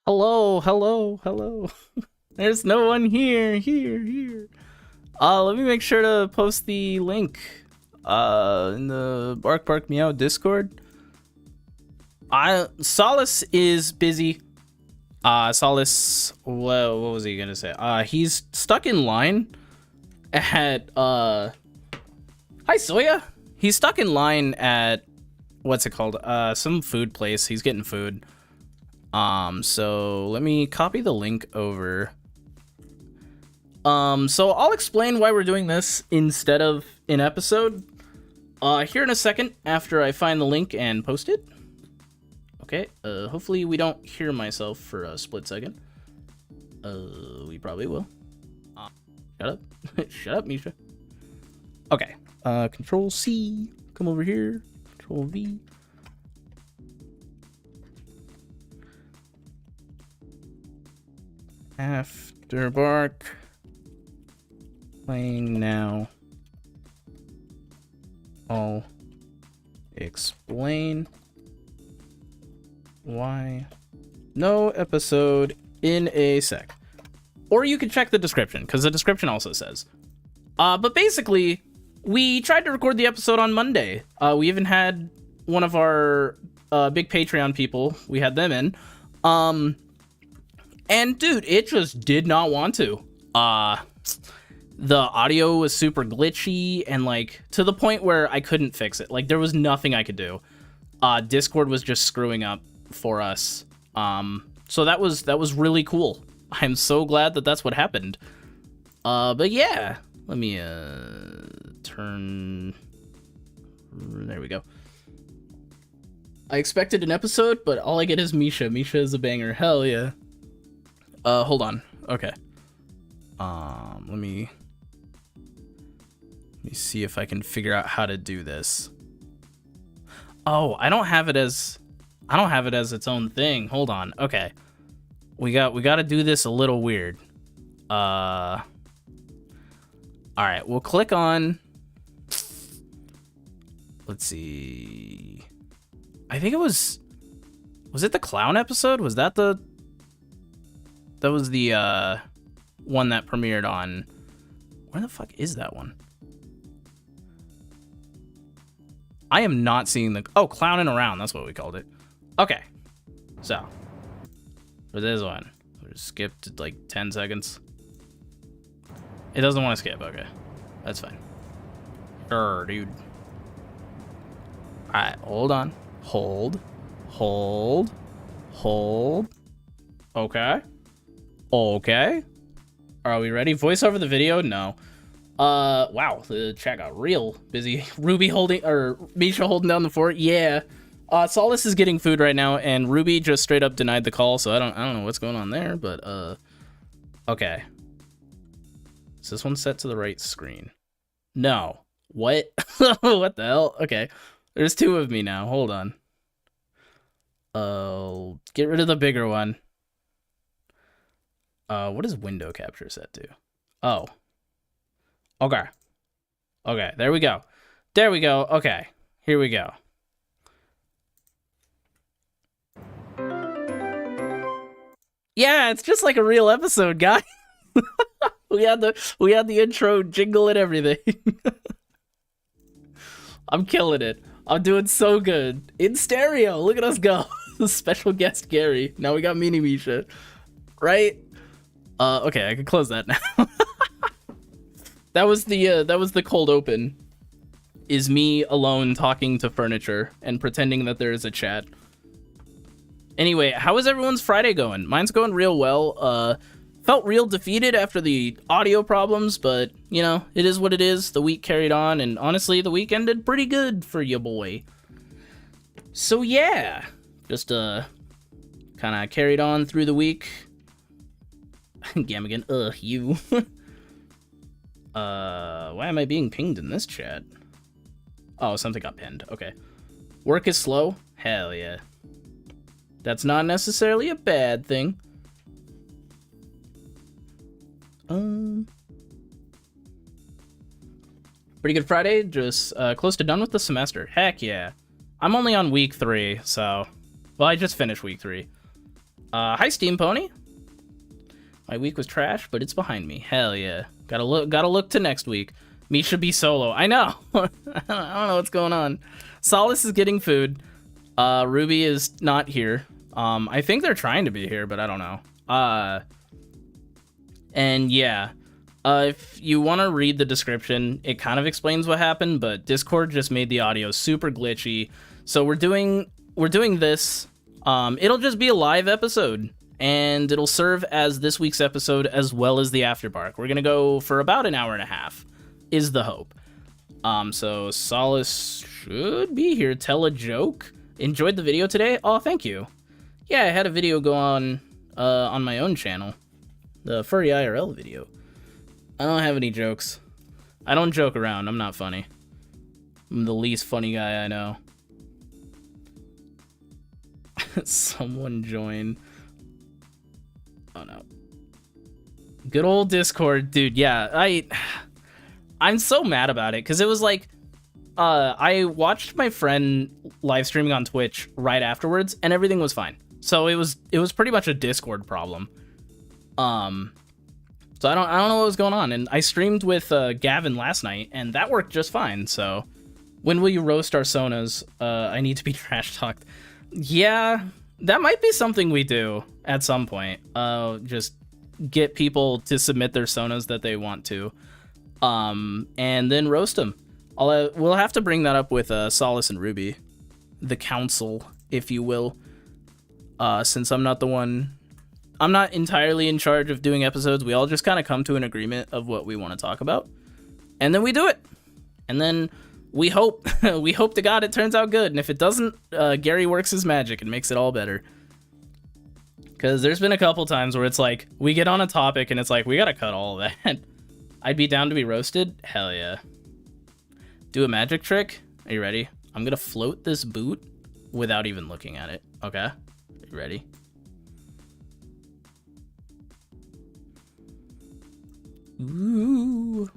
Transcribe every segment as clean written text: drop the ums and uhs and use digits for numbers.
Hello, hello, hello. There's no one here. Let me make sure to post the link in the Bark Meow Discord. Solace is busy. Solace, what was he gonna say? He's stuck in line at hi Soya. He's stuck in line at what's it called? Some food place. He's getting food. So let me copy the link over. So I'll explain why we're doing this instead of an episode here in a second after I find the link and post it. Okay, hopefully we don't hear myself for a split second. We probably will. Shut up. Shut up, Misha. Okay, Control C, come over here, Control V. After Bark. Playing now. I'll explain why no episode in a sec. Or you can check the description, because the description also says. But basically, we tried to record the episode on Monday. We even had one of our big Patreon people. We had them in. And dude, it just did not want to. The audio was super glitchy and like to the point where I couldn't fix it. Like there was nothing I could do. Discord was just screwing up for us. So that was really cool. I'm so glad that that's what happened. But yeah, let me turn. There we go. I expected an episode, but all I get is Misha. Misha is a banger. Hell yeah. Hold on. Okay. Let me see if I can figure out how to do this. Oh, I don't have it as its own thing. Hold on. Okay. We got to do this a little weird. All right, we'll click on, let's see. I think it was it the clown episode? Was that the one that premiered on, where the fuck is that one? I am not seeing clowning around, that's what we called it. Okay, so for this one, we'll just skip to like 10 seconds. It doesn't want to skip. Okay, that's fine. Sure, dude. All right, hold on. Hold. Okay. Are we ready? Voice over the video? No. Wow, the chat got real busy. Ruby Misha holding down the fort. Yeah. Solace is getting food right now, and Ruby just straight up denied the call, so I don't know what's going on there, but okay. Is this one set to the right screen? No. What? What the hell? Okay. There's two of me now. Hold on. Get rid of the bigger one. What is window capture set to? Oh. Okay. Okay, there we go. Okay, here we go. Yeah, it's just like a real episode, guy. We had the intro jingle and everything. I'm killing it. I'm doing so good. In stereo, look at us go. Special guest Gary. Now we got Mini Misha. Right? Okay, I can close that now. That was the cold open. Is me alone talking to furniture and pretending that there is a chat. Anyway, how is everyone's Friday going? Mine's going real well. Felt real defeated after the audio problems, but you know, it is what it is. The week carried on, and honestly, the week ended pretty good for ya boy. So yeah, just kind of carried on through the week. Gamigan, you. Why am I being pinged in this chat? Oh, something got pinned. Okay. Work is slow? Hell yeah. That's not necessarily a bad thing. Pretty good Friday, just close to done with the semester. Heck yeah. I'm only on week 3, so... Well, I just finished week 3. Hi, Steam Pony. My week was trash, but it's behind me. Hell yeah. Gotta look to next week. Misha be solo. I know. I don't know what's going on. Solace is getting food. Ruby is not here. I think they're trying to be here, but I don't know. And yeah. If you want to read the description, it kind of explains what happened, but Discord just made the audio super glitchy. So we're doing this. It'll just be a live episode, and it'll serve as this week's episode as well as the afterbark. We're gonna go for about an hour and a half, is the hope. So Solace should be here. Tell a joke. Enjoyed the video today? Oh, thank you. Yeah, I had a video go on my own channel, the Furry IRL video. I don't have any jokes. I don't joke around. I'm not funny. I'm the least funny guy I know. Someone join. Oh no. Good old Discord, dude. Yeah, I'm so mad about it because it was like I watched my friend live streaming on Twitch right afterwards and everything was fine. So it was pretty much a Discord problem. So I don't know what was going on, and I streamed with Gavin last night, and that worked just fine. So, when will you roast our Sonas? I need to be trash talked. Yeah, that might be something we do at some point. Just get people to submit their Sonas that they want to, and then roast them. We'll have to bring that up with Solace and Ruby, the council, if you will, since I'm not the one. I'm not entirely in charge of doing episodes. We all just kind of come to an agreement of what we want to talk about, and then we do it. And then we hope to God it turns out good. And if it doesn't, Gary works his magic and makes it all better. Because there's been a couple times where it's like we get on a topic and it's like we gotta cut all of that. I'd be down to be roasted. Hell yeah. Do a magic trick. Are you ready? I'm gonna float this boot without even looking at it. Okay. Are you ready? Ooh,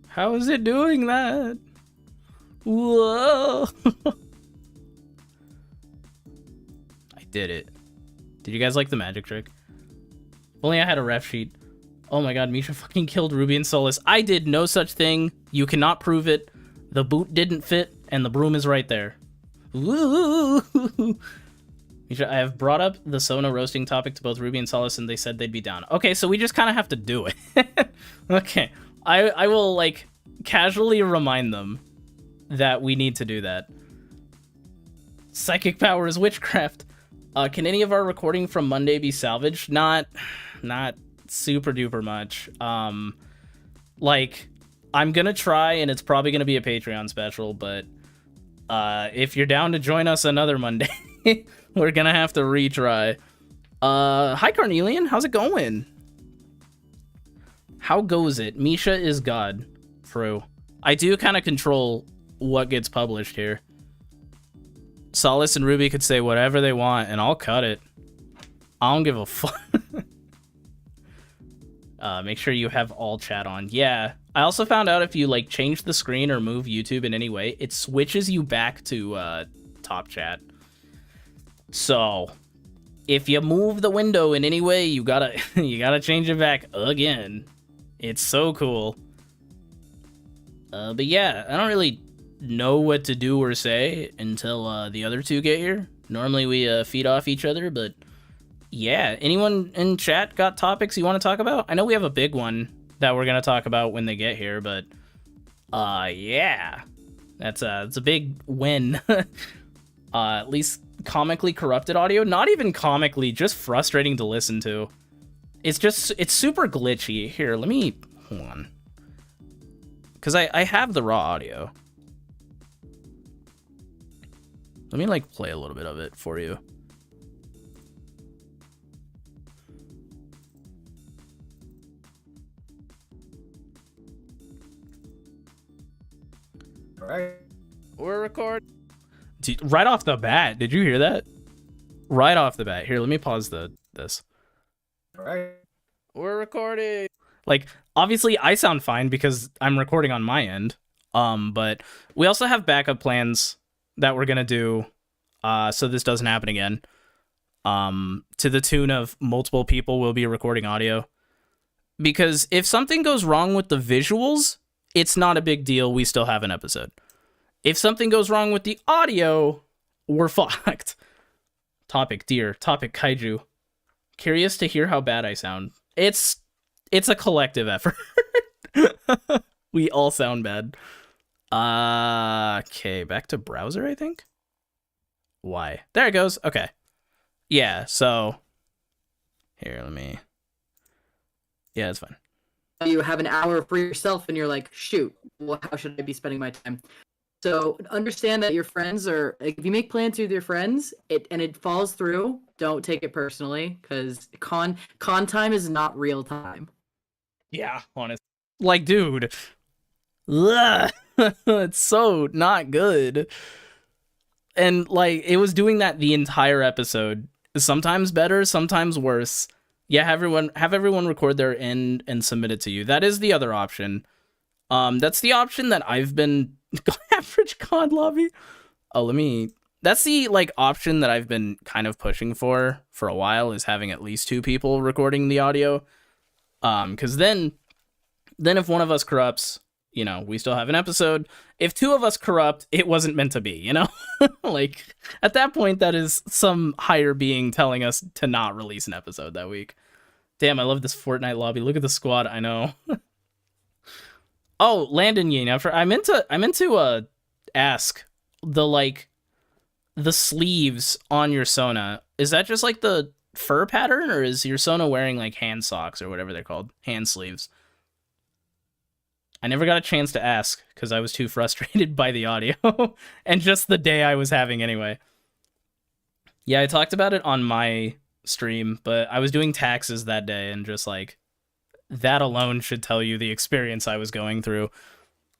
how is it doing that? Whoa. I did it. Did you guys like the magic trick? If only I had a ref sheet. Oh my god, Misha fucking killed Ruby and Solace. I did no such thing. You cannot prove it. The boot didn't fit, and the broom is right there. Woo. Misha, I have brought up the Sona roasting topic to both Ruby and Solace, and they said they'd be down. Okay, so we just kind of have to do it. Okay, I will, like, casually remind them that we need to do that. Psychic power is witchcraft. Can any of our recording from Monday be salvaged? Not super duper much. Like, I'm gonna try, and it's probably gonna be a Patreon special, but if you're down to join us another Monday, we're gonna have to retry. Hi Carnelian, how's it going? How goes it? Misha is God. True. I do kind of control what gets published here. Solace and Ruby could say whatever they want, and I'll cut it. I don't give a fuck. Make sure you have all chat on. Yeah. I also found out if you, like, change the screen or move YouTube in any way, it switches you back to top chat. So, if you move the window in any way, you gotta change it back again. It's so cool. But yeah, I don't really know what to do or say until the other two get here. Normally we feed off each other, but yeah. Anyone in chat got topics you want to talk about? I know we have a big one that we're gonna talk about when they get here, but yeah, that's a big win. At least comically corrupted audio, not even comically, just frustrating to listen to. It's super glitchy. Here, let me hold on, because I have the raw audio. Let me, like, play a little bit of it for you. All right. We're recording. Right off the bat, did you hear that? Right off the bat. Here, let me pause this. All right. We're recording. Like, obviously, I sound fine because I'm recording on my end. But we also have backup plans that we're gonna do, so this doesn't happen again. to the tune of multiple people will be recording audio. Because if something goes wrong with the visuals, it's not a big deal. We still have an episode. If something goes wrong with the audio, we're fucked. Topic deer. Topic kaiju. Curious to hear how bad I sound. It's a collective effort. We all sound bad. Okay, back to browser, I think. Why? There it goes. Okay. Yeah, so here, let me. Yeah, it's fine. You have an hour for yourself and you're like, shoot, well, how should I be spending my time? So understand that your friends are, like, if you make plans with your friends and it falls through, don't take it personally, because con time is not real time. Yeah, honest. Like, dude. Ugh. It's so not good. And like, it was doing that the entire episode. Sometimes better, sometimes worse. Yeah, have everyone record their end and submit it to you. That is the other option. That's the option that I've been average COD lobby. That's the like option that I've been kind of pushing for a while, is having at least 2 people recording the audio. Because then if one of us corrupts, you know, we still have an episode. If 2 of us corrupt, it wasn't meant to be, you know? Like, at that point, that is some higher being telling us to not release an episode that week. Damn, I love this Fortnite lobby. Look at the squad, I know. Oh, Landon Ying. I meant to ask the sleeves on your Sona. Is that just like the fur pattern, or is your Sona wearing like hand socks or whatever they're called? Hand sleeves. I never got a chance to ask because I was too frustrated by the audio and just the day I was having anyway. Yeah, I talked about it on my stream, but I was doing taxes that day, and just like that alone should tell you the experience I was going through.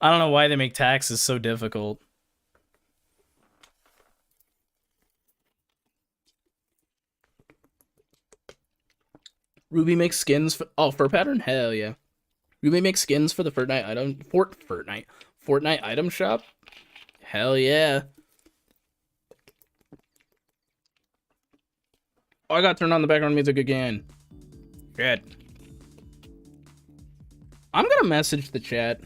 I don't know why they make taxes so difficult. Ruby makes skins for fur pattern? Hell yeah. Ruby makes skins for the Fortnite item shop? Hell yeah. Oh, I got turned on the background music again. Good. I'm gonna message the chat.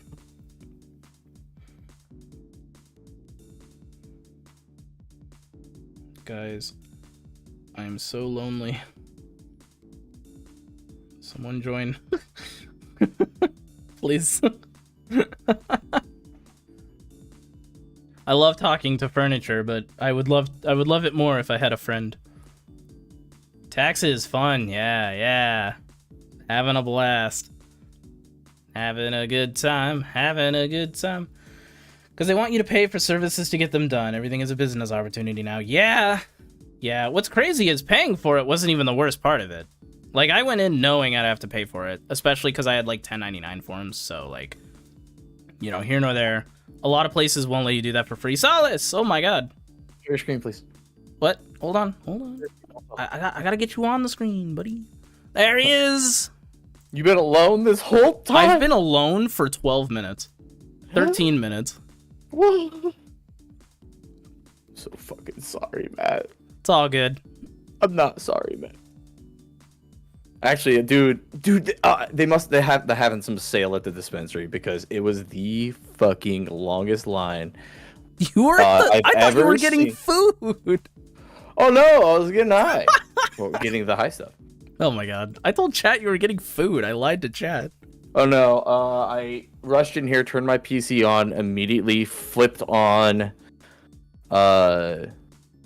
Guys, I am so lonely. Someone join. Please. I love talking to furniture, but I would love it more if I had a friend. Taxes, fun, yeah. Having a blast. Having a good time. Because they want you to pay for services to get them done. Everything is a business opportunity now. Yeah. What's crazy is paying for it wasn't even the worst part of it. Like, I went in knowing I'd have to pay for it, especially because I had, like, 1099 forms, so, like, you know, here nor there. A lot of places won't let you do that for free. Solace! Oh my god. Your screen, please. What? Hold on. I gotta get you on the screen, buddy. There he is! You've been alone this whole time? I've been alone for 12 minutes. 13 minutes. What? So fucking sorry, Matt. It's all good. I'm not sorry, man. Actually, dude, they're having some sale at the dispensary, because it was the fucking longest line. You were I thought you were getting food. Oh no, I was getting high. Well, getting the high stuff. Oh my god. I told chat you were getting food. I lied to chat. Oh no, I rushed in here, turned my PC on, immediately flipped on a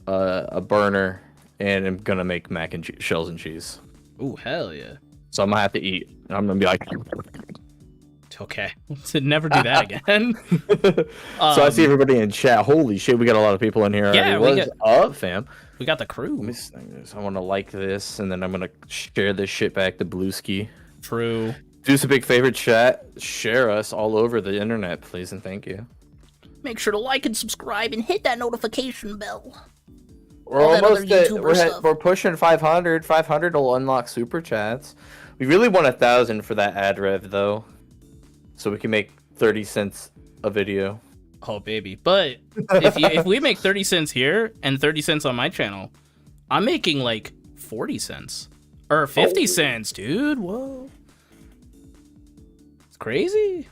burner, and I'm gonna make mac and shells and cheese. Ooh, hell yeah. So I'm gonna have to eat, and I'm gonna be like, okay, to never do that again. So I see everybody in chat. Holy shit, we got a lot of people in here. Yeah, what's up, fam? We got the crew. Let me sing this. I want to like this, and then I'm gonna share this shit back to Blueski. True. Do us a big favor, chat. Share us all over the internet, please, and thank you. Make sure to like and subscribe and hit that notification bell. We're almost we're pushing 500. 500 will unlock super chats. We really want 1,000 for that ad rev though, so we can make 30 cents a video. Oh baby, but if we make 30 cents here and 30 cents on my channel, I'm making like 40 cents. Or 50 cents, dude. Whoa. It's crazy.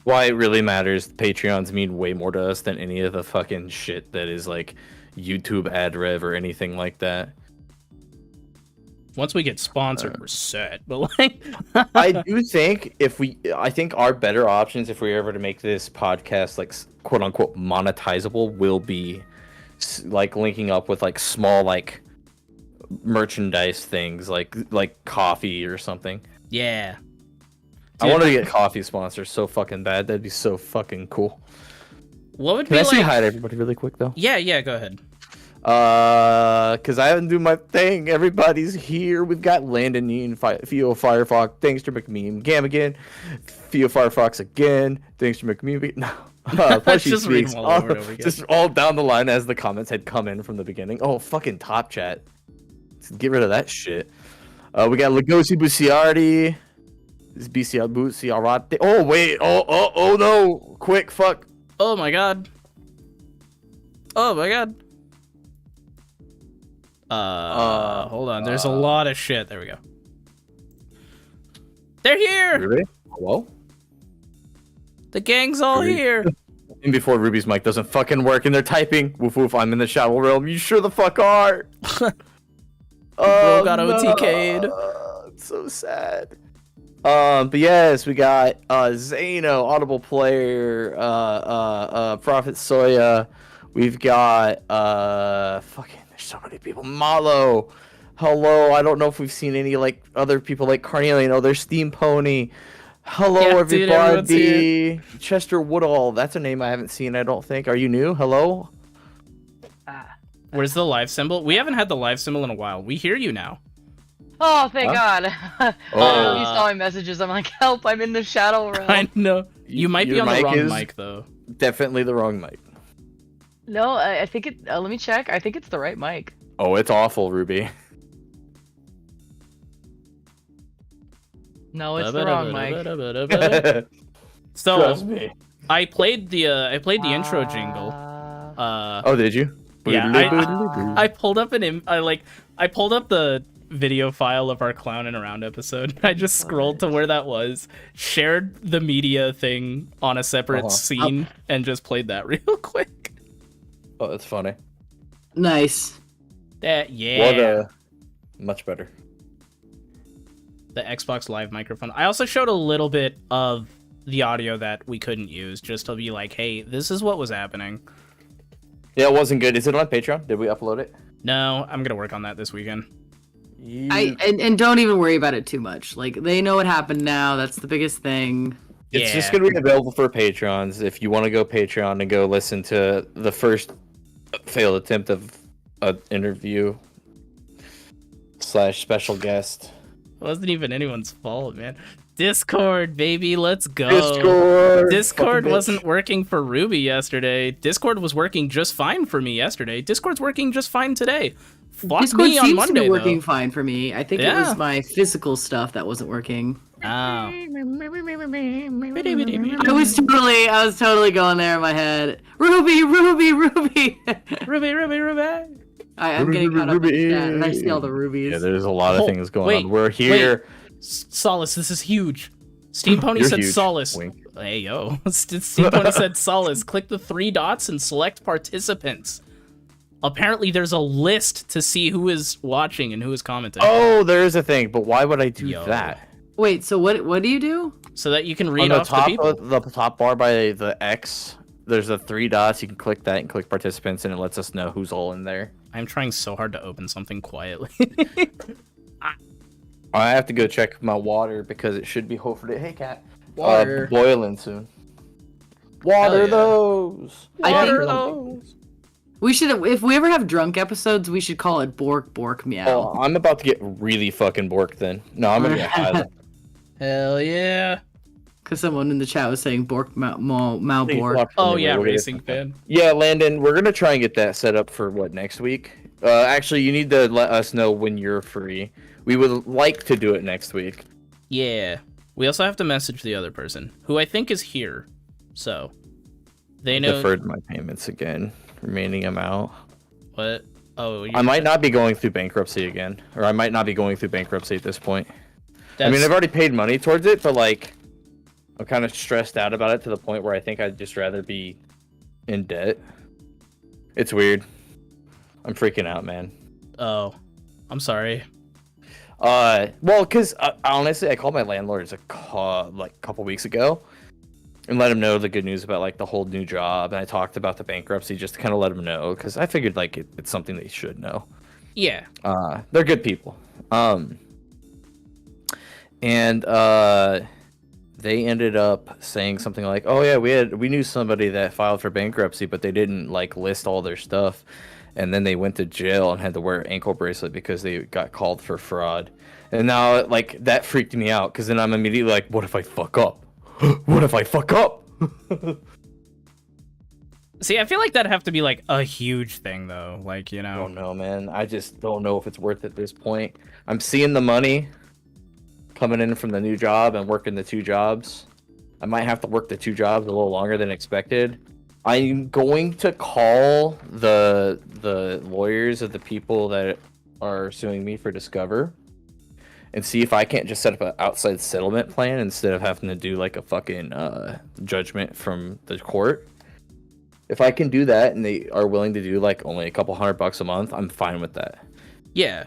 Why it really matters, Patreons mean way more to us than any of the fucking shit that is like YouTube ad rev or anything like that. Once we get sponsored, we're set. But like, I do think I think our better options if we were ever to make this podcast like quote unquote monetizable will be like linking up with like small like merchandise things like coffee or something. yeah. I wanted to get coffee sponsors so fucking bad. That'd be so fucking cool. What would Can be I say like? hi to everybody really quick though? Yeah, go ahead. Because I haven't do my thing. Everybody's here. We've got Landon Yeen, Theo Firefox, Thanks to McMeme, Gam again, Theo Firefox again, Thanks to McMeme. No, Plushy Just read Speaks. them all over and over again. Just all down the line as the comments had come in from the beginning. Oh, fucking top chat. Let's get rid of that shit. We got Legosi Buciardi. This BCL Buciarati. Oh wait. Oh no. Quick fuck. Oh my god. Oh my god. Hold on. There's a lot of shit. There we go. They're here. Really? Hello? The gang's all Ruby. here. And before Ruby's mic doesn't fucking work and they're typing, woof woof, I'm in the shadow realm. You sure the fuck are. Bro got OTK'd. It's so sad. But yes, we got Zano, Audible Player, Prophet Soya. We've got fucking there's so many people. Malo. Hello. I don't know if we've seen any like other people like Carnelian. Oh, there's Steam Pony. Hello, Yeah, dude, everyone's everybody. Chester Woodall. That's a name I haven't seen, I don't think. Are you new? Hello? Where's the live symbol? We haven't had the live symbol in a while. We hear you now. Oh, thank God. Oh. You saw my messages. I'm like, help, I'm in the shadow realm. I know. You might be Your on the mic wrong is mic though. Definitely the wrong mic. No, I think it. Let me check. I think it's the right mic. Oh, it's awful, Ruby. No, it's the wrong mic. So Trust me. I played the intro jingle. Oh, did you? Yeah, I pulled up I pulled up the video file of our clown and around episode. I just scrolled to where that was, shared the media thing on a separate scene, and just played that real quick. Oh, that's funny. Nice. Yeah. Much better. The Xbox Live microphone. I also showed a little bit of the audio that we couldn't use, just to be like, hey, this is what was happening. Yeah, it wasn't good. Is it on Patreon? Did we upload it? No, I'm gonna work on that this weekend. And don't even worry about it too much. Like, they know what happened now. That's the biggest thing. It's just going to be available for Patrons. If you want to go Patreon and go listen to the first failed attempt of an interview / special guest. It wasn't even anyone's fault, man. Discord, baby, let's go. Discord wasn't working for Ruby yesterday. Discord was working just fine for me yesterday. Discord's working just fine today. Fuck Discord me on seems Monday, to be working though. fine for me. I think it was my physical stuff that wasn't working. Oh. I was totally going there in my head. Ruby. I'm getting caught up in that, and I see all the rubies. Yeah, there's a lot of things going on. We're here. Solace, this is huge. Steam Pony You're said huge. Solace. Wink. Hey, yo. Steam Pony said Solace. Click the 3 dots and select participants. Apparently, there's a list to see who is watching and who is commenting. Oh, there is a thing, but why would I do that? Wait, so what do you do? So that you can read On off the people. the top bar by the X, there's the 3 dots. You can click that and click participants, and it lets us know who's all in there. I'm trying so hard to open something quietly. I have to go check my water because it should be hopefully. Hey, cat. Water. Boiling soon. Water yeah. those. I think those. we should, if we ever have drunk episodes, we should call it Bork Meow. Oh, I'm about to get really fucking borked then. No, I'm gonna get high. Then. Hell yeah. Because someone in the chat was saying Bork Mao Bork. Oh yeah, racing fan. Yeah, Landon, we're gonna try and get that set up for what, next week? Actually, you need to let us know when you're free. We would like to do it next week. Yeah. We also have to message the other person, who I think is here. So they know. Deferred my payments again. Remaining amount. What? Oh, I might not be going through bankruptcy again, or I might not be going through bankruptcy at this point. I mean, I've already paid money towards it, but like, I'm kind of stressed out about it to the point where I think I'd just rather be in debt. It's weird. I'm freaking out, man. Oh, I'm sorry. Well, because honestly, I called my landlord like a couple weeks ago and let him know the good news about like the whole new job, and I talked about the bankruptcy just to kind of let him know, because I figured like it's something they should know. Yeah. They're good people. And they ended up saying something like, "Oh yeah, we knew somebody that filed for bankruptcy, but they didn't like list all their stuff, and then they went to jail and had to wear an ankle bracelet because they got called for fraud." And now like that freaked me out, because then I'm immediately like, what if I fuck up? What if I fuck up? See, I feel like that'd have to be like a huge thing, though. Like, you know. I don't know, man. I just don't know if it's worth it at this point. I'm seeing the money coming in from the new job and working the 2 jobs. I might have to work the 2 jobs a little longer than expected. I'm going to call the lawyers of the people that are suing me for Discover and see if I can't just set up an outside settlement plan instead of having to do like a fucking judgment from the court. If I can do that and they are willing to do like only a couple $100 a month, I'm fine with that. Yeah.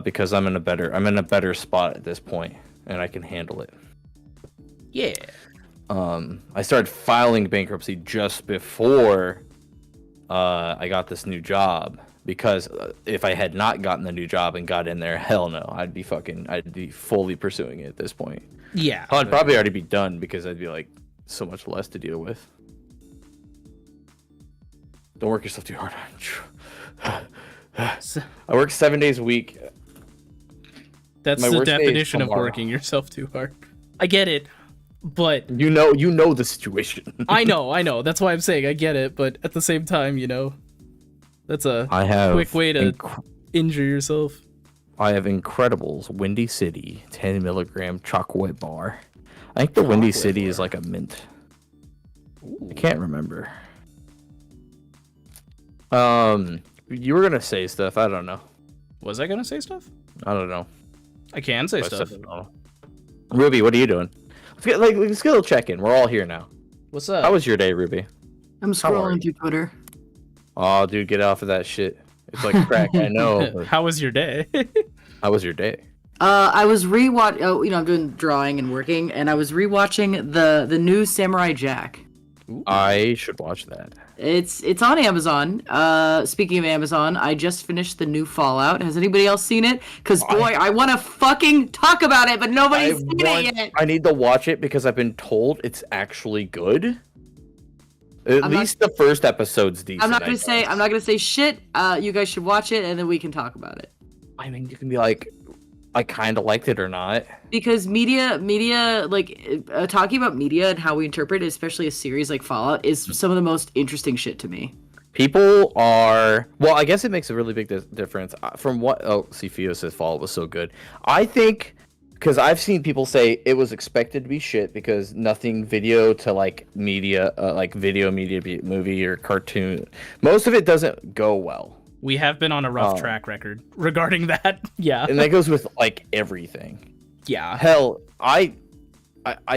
Because I'm in a better spot at this point and I can handle it. Yeah. I started filing bankruptcy just before I got this new job, because if I had not gotten the new job and got in there, hell no, I'd be fully pursuing it at this point. Yeah. I'd probably already be done, because I'd be like so much less to deal with. Don't work yourself too hard. I work 7 days a week. That's My the worst day is definition of tomorrow. working yourself too hard. I get it, but You know the situation. I know. That's why I'm saying I get it, but at the same time, you know, that's a I have quick way to injure yourself. I have Incredibles Windy City 10 milligram chocolate bar. I think the Windy City is like a mint. I can't remember. You were gonna say stuff. I don't know. Was I gonna say stuff? I don't know. I can say stuff. Ruby, what are you doing? Let's get a little check-in. We're all here now. What's up? How was your day, Ruby? I'm How are scrolling you? through Twitter. Oh, dude, get off of that shit. It's like crack. I know. But How was your day? how was your day? I was I'm doing drawing and working, and I was rewatching the new Samurai Jack. I should watch that. It's on Amazon. Speaking of Amazon, I just finished the new Fallout. Has anybody else seen it? Because boy, I want to fucking talk about it, but nobody's seen it yet. I need to watch it because I've been told it's actually good. At least the first episode's decent. I'm not gonna say shit. You guys should watch it, and then we can talk about it. I mean, you can be like, I kind of liked it or not. Because media, like talking about media and how we interpret it, especially a series like Fallout, is some of the most interesting shit to me. People are, well, I guess it makes a really big difference from what. Oh, see, Fio says Fallout was so good. I think, because I've seen people say it was expected to be shit because nothing video to like media, like video media, be it movie or cartoon, most of it doesn't go well. We have been on a rough track record regarding that. Yeah. And that goes with like everything. Yeah. Hell, I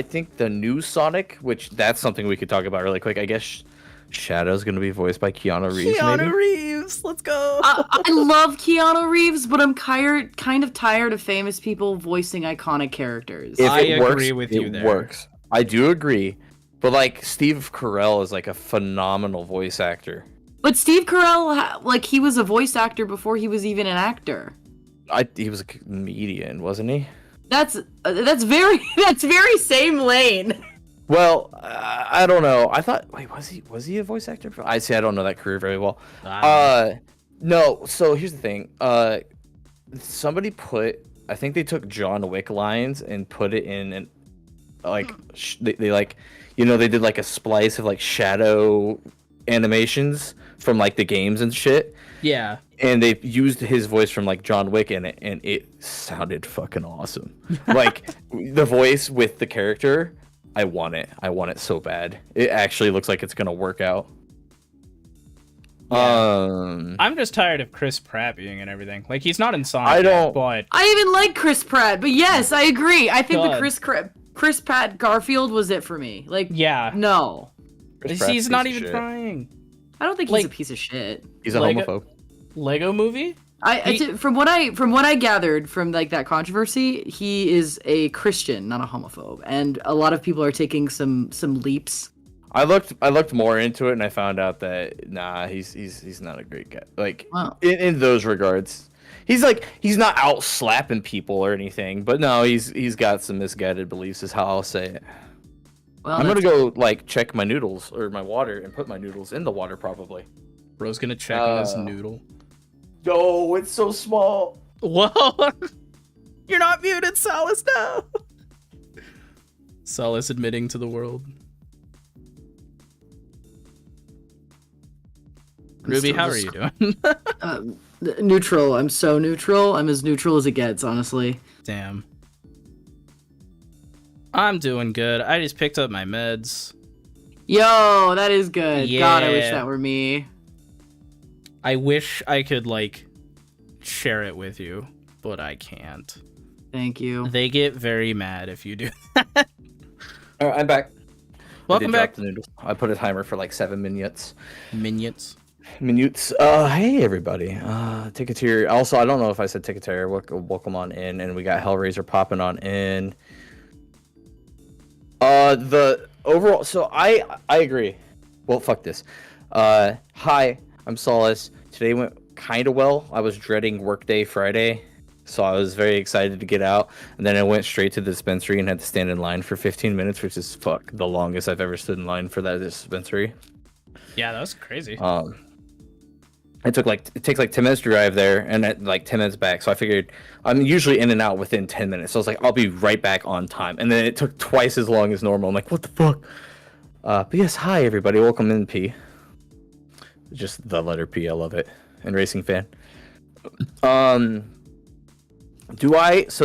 think the new Sonic, which that's something we could talk about really quick. I guess Shadow's gonna be voiced by Keanu Reeves. Keanu Reeves, let's go. I love Keanu Reeves, but I'm kind of tired of famous people voicing iconic characters. If I it works, agree with you it there. works. I do agree, but like Steve Carell is like a phenomenal voice actor. But Steve Carell, like he was a voice actor before he was even an actor. He was a comedian, wasn't he? That's very same lane. Well, I don't know. I thought, wait, was he a voice actor? I don't know that career very well. No. So here's the thing. Somebody I think they took John Wick lines and put it in, and like they like, they did like a splice of like shadow animations from like the games and shit. Yeah. And they used his voice from like John Wick in it, and it sounded fucking awesome. Like the voice with the character, I want it so bad. It actually looks like it's gonna work out. I'm just tired of Chris Pratt being in everything. Like, he's not in Sonic. I don't- But I even like Chris Pratt, but yes, I agree. I think God. the Chris Pratt Garfield was it for me. Like, yeah, no, Chris Pratt's he's a not piece of even shit. trying. I don't think he's a piece of shit. He's a Lego- homophobe. Lego movie? From what I gathered from like that controversy, he is a Christian, not a homophobe, and a lot of people are taking some leaps. I looked more into it and I found out that nah, he's not a great guy. Like Wow. in those regards, he's not out slapping people or anything, but no, he's got some misguided beliefs, is how I'll say it. Well, I'm gonna go like check my noodles or my water and put my noodles in the water probably. Bro's gonna check on his noodle. No, it's so small. Whoa! You're not muted, Solace, no! Solace admitting to the world. Ruby, how are you doing? Neutral. I'm so neutral. I'm as neutral as it gets, honestly. Damn. I'm doing good. I just picked up my meds. Yo, that is good. God, I wish Yeah. that were me. I wish I could, like, share it with you, but I can't. Thank you. They get very mad if you do that. All right, I'm back. Welcome back, The noodles. I put a timer for like 7 minutes. minions. Minutes. Hey everybody. Ticketeer. Also, I don't know if I said Ticketeer. Welcome on in, and we got Hellraiser popping on in. The overall. So I agree. Well, fuck this. Hi, I'm Solace. Today went kind of well. I was dreading workday Friday, so I was very excited to get out. And then I went straight to the dispensary and had to stand in line for 15 minutes, which is the longest I've ever stood in line for that dispensary. Yeah, that was crazy. It takes like 10 minutes to drive there and like 10 minutes back. So I figured I'm usually in and out within 10 minutes. So I was like, I'll be right back on time. And then it took twice as long as normal. I'm like, what the fuck? But yes, hi everybody. Welcome in, P. Just the letter P. I love it. And Racing Fan. So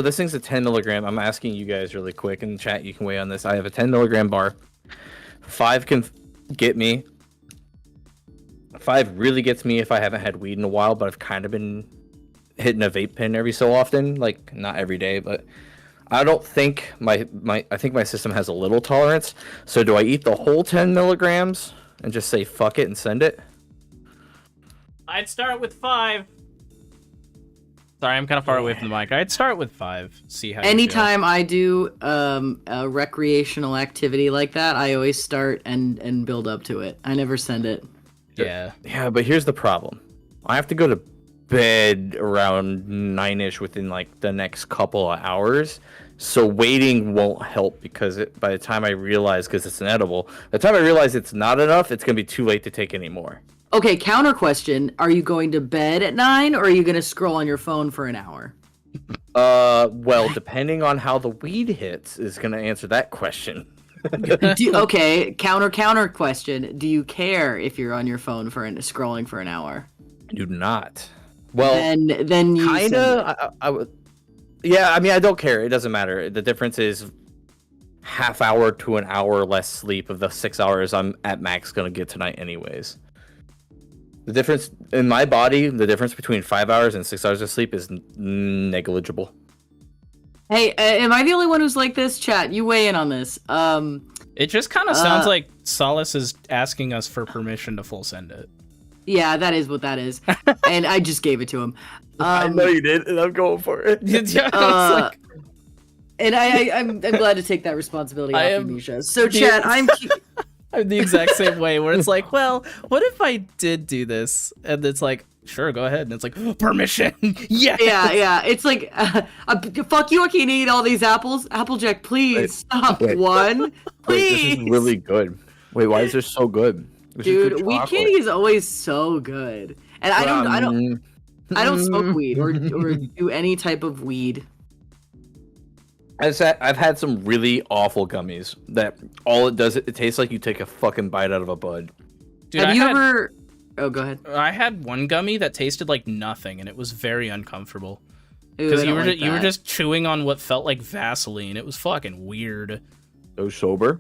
this thing's a 10 milligram. I'm asking you guys really quick in the chat. You can weigh on this. I have a 10 milligram bar. 5 can get me. 5 really gets me if I haven't had weed in a while, but I've kind of been hitting a vape pen every so often, like not every day, but I don't think I think my system has a little tolerance. So do I eat the whole 10 milligrams and just say fuck it and send it? I'd start with 5. Sorry, I'm kind of far away from the mic. I'd start with 5. See how. Anytime I do a recreational activity like that, I always start and build up to it. I never send it. Yeah. Yeah, but here's the problem. I have to go to bed around 9ish within like the next couple of hours. So waiting won't help because by the time I realize, because it's an edible, by the time I realize it's not enough, it's going to be too late to take any more. Okay, counter question. Are you going to bed at 9 or are you going to scroll on your phone for an hour? Well, depending on how the weed hits is going to answer that question. Okay, counter question. Do you care if you're on your phone scrolling for an hour? I do not. Well, then you kind of. I would. Yeah, I mean, I don't care. It doesn't matter. The difference is half hour to an hour less sleep of the 6 hours I'm at max going to get tonight anyways. The difference in my body, the difference between 5 hours and 6 hours of sleep is negligible. Hey, am I the only one who's like this? Chat, you weigh in on this. It just kind of sounds like Solace is asking us for permission to full send it. Yeah, that is what that is. And I just gave it to him. I know you did, and I'm going for it. And I'm glad to take that responsibility off you, Misha. So, chat, I'm the exact same way, where it's like, well, what if I did do this? And it's like, sure, go ahead. And it's like, permission. Yes! Yeah. It's like, fuck you, I can't eat all these apples. Applejack, please stop. One, please. Wait, this is really good. Wait, why is this so good? This Dude, weed candy is always so good. And I don't smoke weed or do any type of weed. I've had some really awful gummies that all it does, it tastes like you take a fucking bite out of a bud. Dude, Have you ever... Oh, go ahead. I had one gummy that tasted like nothing, and it was very uncomfortable. Ooh, Because I you don't were like you were that. just chewing on what felt like Vaseline. It was fucking weird. So sober.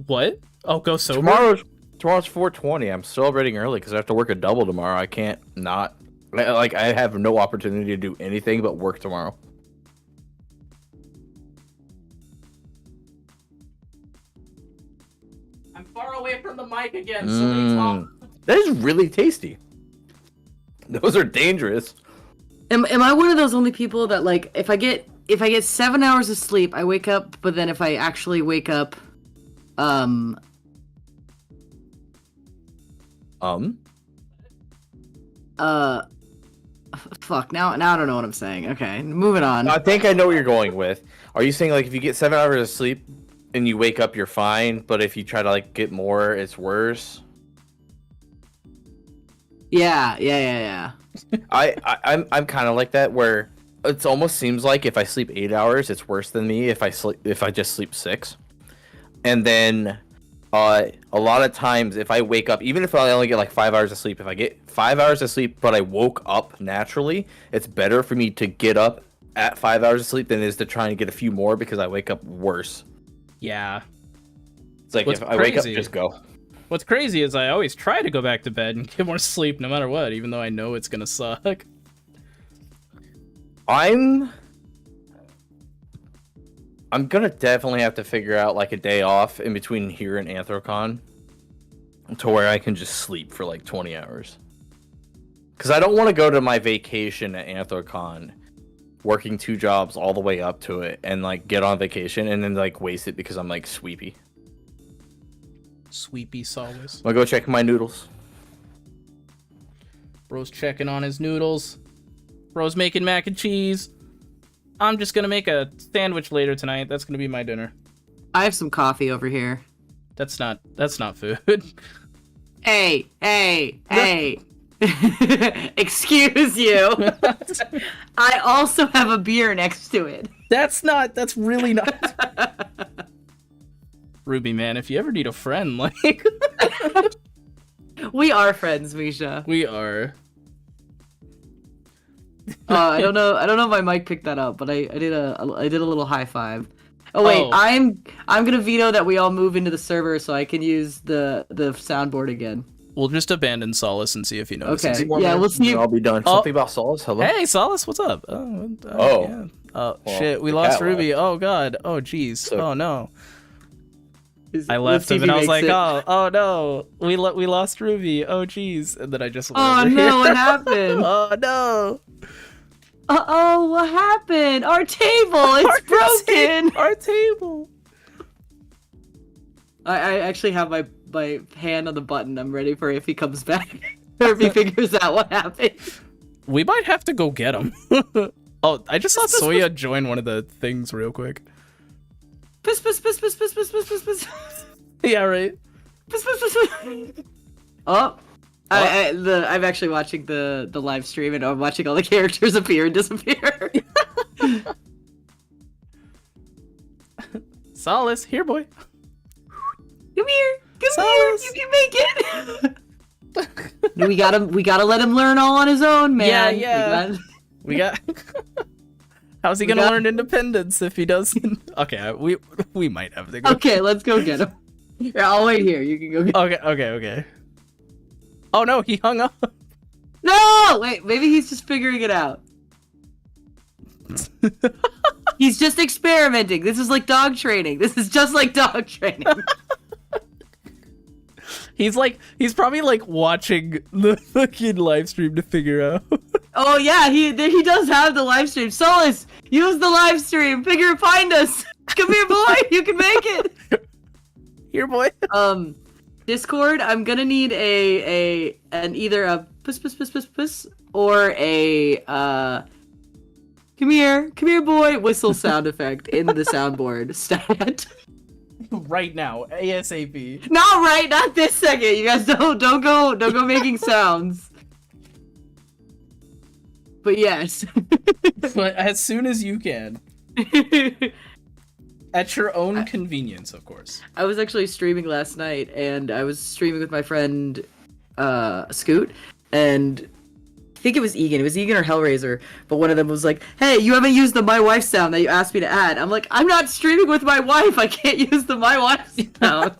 What? Oh, go sober. Tomorrow's 4:20. I'm celebrating early because I have to work a double tomorrow. I can't not. Like, I have no opportunity to do anything but work tomorrow. I'm far away from the mic again. Somebody talk. That is really tasty. Those are dangerous. Am I one of those only people that like if I get 7 hours of sleep, I wake up, but then if I actually wake up, fuck, now I don't know what I'm saying. Okay, moving on. I think I know what you're going with. Are you saying like if you get 7 hours of sleep and you wake up, you're fine, but if you try to like get more, it's worse? Yeah. I'm kind of like that, where it almost seems like if I sleep 8 hours, it's worse than me if I just sleep 6. And then a lot of times if I wake up, even if I only get like 5 hours of sleep, if I get 5 hours of sleep but I woke up naturally, it's better for me to get up at 5 hours of sleep than it is to try and get a few more because I wake up worse. Yeah. It's like What's if I wake up, crazy- just go. What's crazy is I always try to go back to bed and get more sleep no matter what, even though I know it's gonna suck. I'm gonna definitely have to figure out like a day off in between here and Anthrocon to where I can just sleep for like 20 hours. Because I don't want to go to my vacation at Anthrocon working 2 jobs all the way up to it and like get on vacation and then like waste it because I'm like sweepy. Sweepy Solace. I'll go check my noodles. Bro's checking on his noodles. Bro's making mac and cheese. I'm just gonna make a sandwich later tonight. That's gonna be my dinner. I have some coffee over here. That's not food. Hey. Excuse you. I also have a beer next to it. That's really not. Ruby, man, if you ever need a friend, like We are friends, Misha. we are. I don't know if my mic picked that up, but I did a little high five. Oh wait, Oh. I'm gonna veto that we all move into the server so I can use the soundboard again. We'll just abandon Solace and see if he notices. Okay. Yeah, we'll see. I'll be done. Oh. Something about Solace? Hello? Hey, Solace, what's up? Oh. Yeah. Oh, Well, shit, we the lost cat Ruby. Oh, God. Oh, jeez. So- Oh, no. I Let's left see him if and he I was like, makes it. oh, no. We lost Ruby. Oh, jeez. And then I just went Oh over no, here. what happened? Oh, no. Uh-oh, what happened? Our table, it's broken! Our table. I actually have my hand on the button. I'm ready for if he comes back. Or if he figures out what happened. We might have to go get him. Oh, I just saw Soya join one of the things real quick. Piss, piss, piss, piss, piss, piss, piss, piss, piss. Yeah, right. Piss, piss, piss, piss. Oh. I'm actually watching the live stream and I'm watching all the characters appear and disappear. Solace, here, boy. Come here. Come Solace. here. You can make it. we gotta let him learn all on his own, man. Yeah. We got. How's he gonna learn independence if he doesn't? Okay, we might have to go. Okay, let's go get him. Here, I'll wait here. You can go get him. Okay. Oh no, he hung up. No! Wait, maybe he's just figuring it out. He's just experimenting. This is like dog training. This is just like dog training. He's probably like watching the fucking live stream to figure out. Oh yeah, he does have the live stream. Solus, use the live stream. Find us. Come here, boy. You can make it. Here, boy. Discord, I'm gonna need an either a puss or a come here boy whistle sound effect in the soundboard stat. Right now, ASAP. Not this second. You guys don't go making sounds. But yes. But as soon as you can. At your own convenience, of course. I was actually streaming last night, and I was streaming with my friend, Scoot, and I think it was Egan. It was Egan or Hellraiser, but one of them was like, "Hey, you haven't used the my wife sound that you asked me to add." I'm like, "I'm not streaming with my wife. I can't use the my wife sound."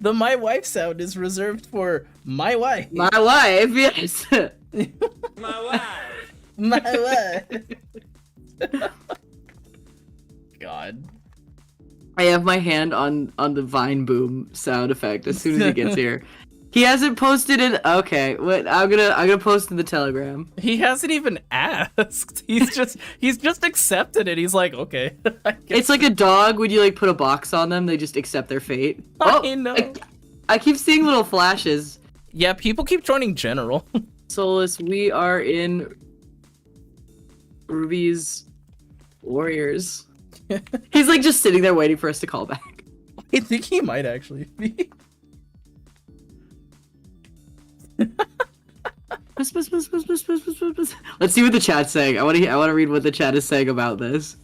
The my wife sound is reserved for my wife. My wife, yes. My wife. God. I have my hand on the Vine Boom sound effect as soon as he gets here. He hasn't posted it. Okay, wait, I'm gonna post in the Telegram. He hasn't even asked. He's just accepted it. He's like, okay. I guess. It's like a dog when you like put a box on them, they just accept their fate. I know. I keep seeing little flashes. Yeah, people keep joining general. Solus, we are in Ruby's Warriors. He's like just sitting there waiting for us to call back. I think he might actually be. Let's see what the chat's saying. I want to read what the chat is saying about this.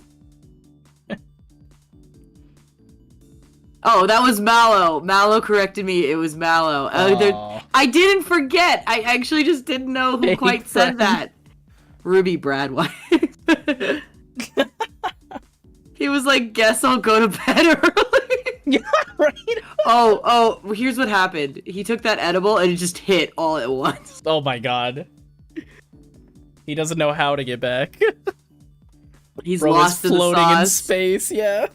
Oh, that was Mallow. Mallow corrected me. It was Mallow. I didn't forget. I actually just didn't know who quite said that. Ruby Bradway. He was like, guess I'll go to bed early. Yeah, right. Oh, here's what happened. He took that edible and it just hit all at once. Oh my god. He doesn't know how to get back. He's Bro lost is in the floating in sauce. space, yeah.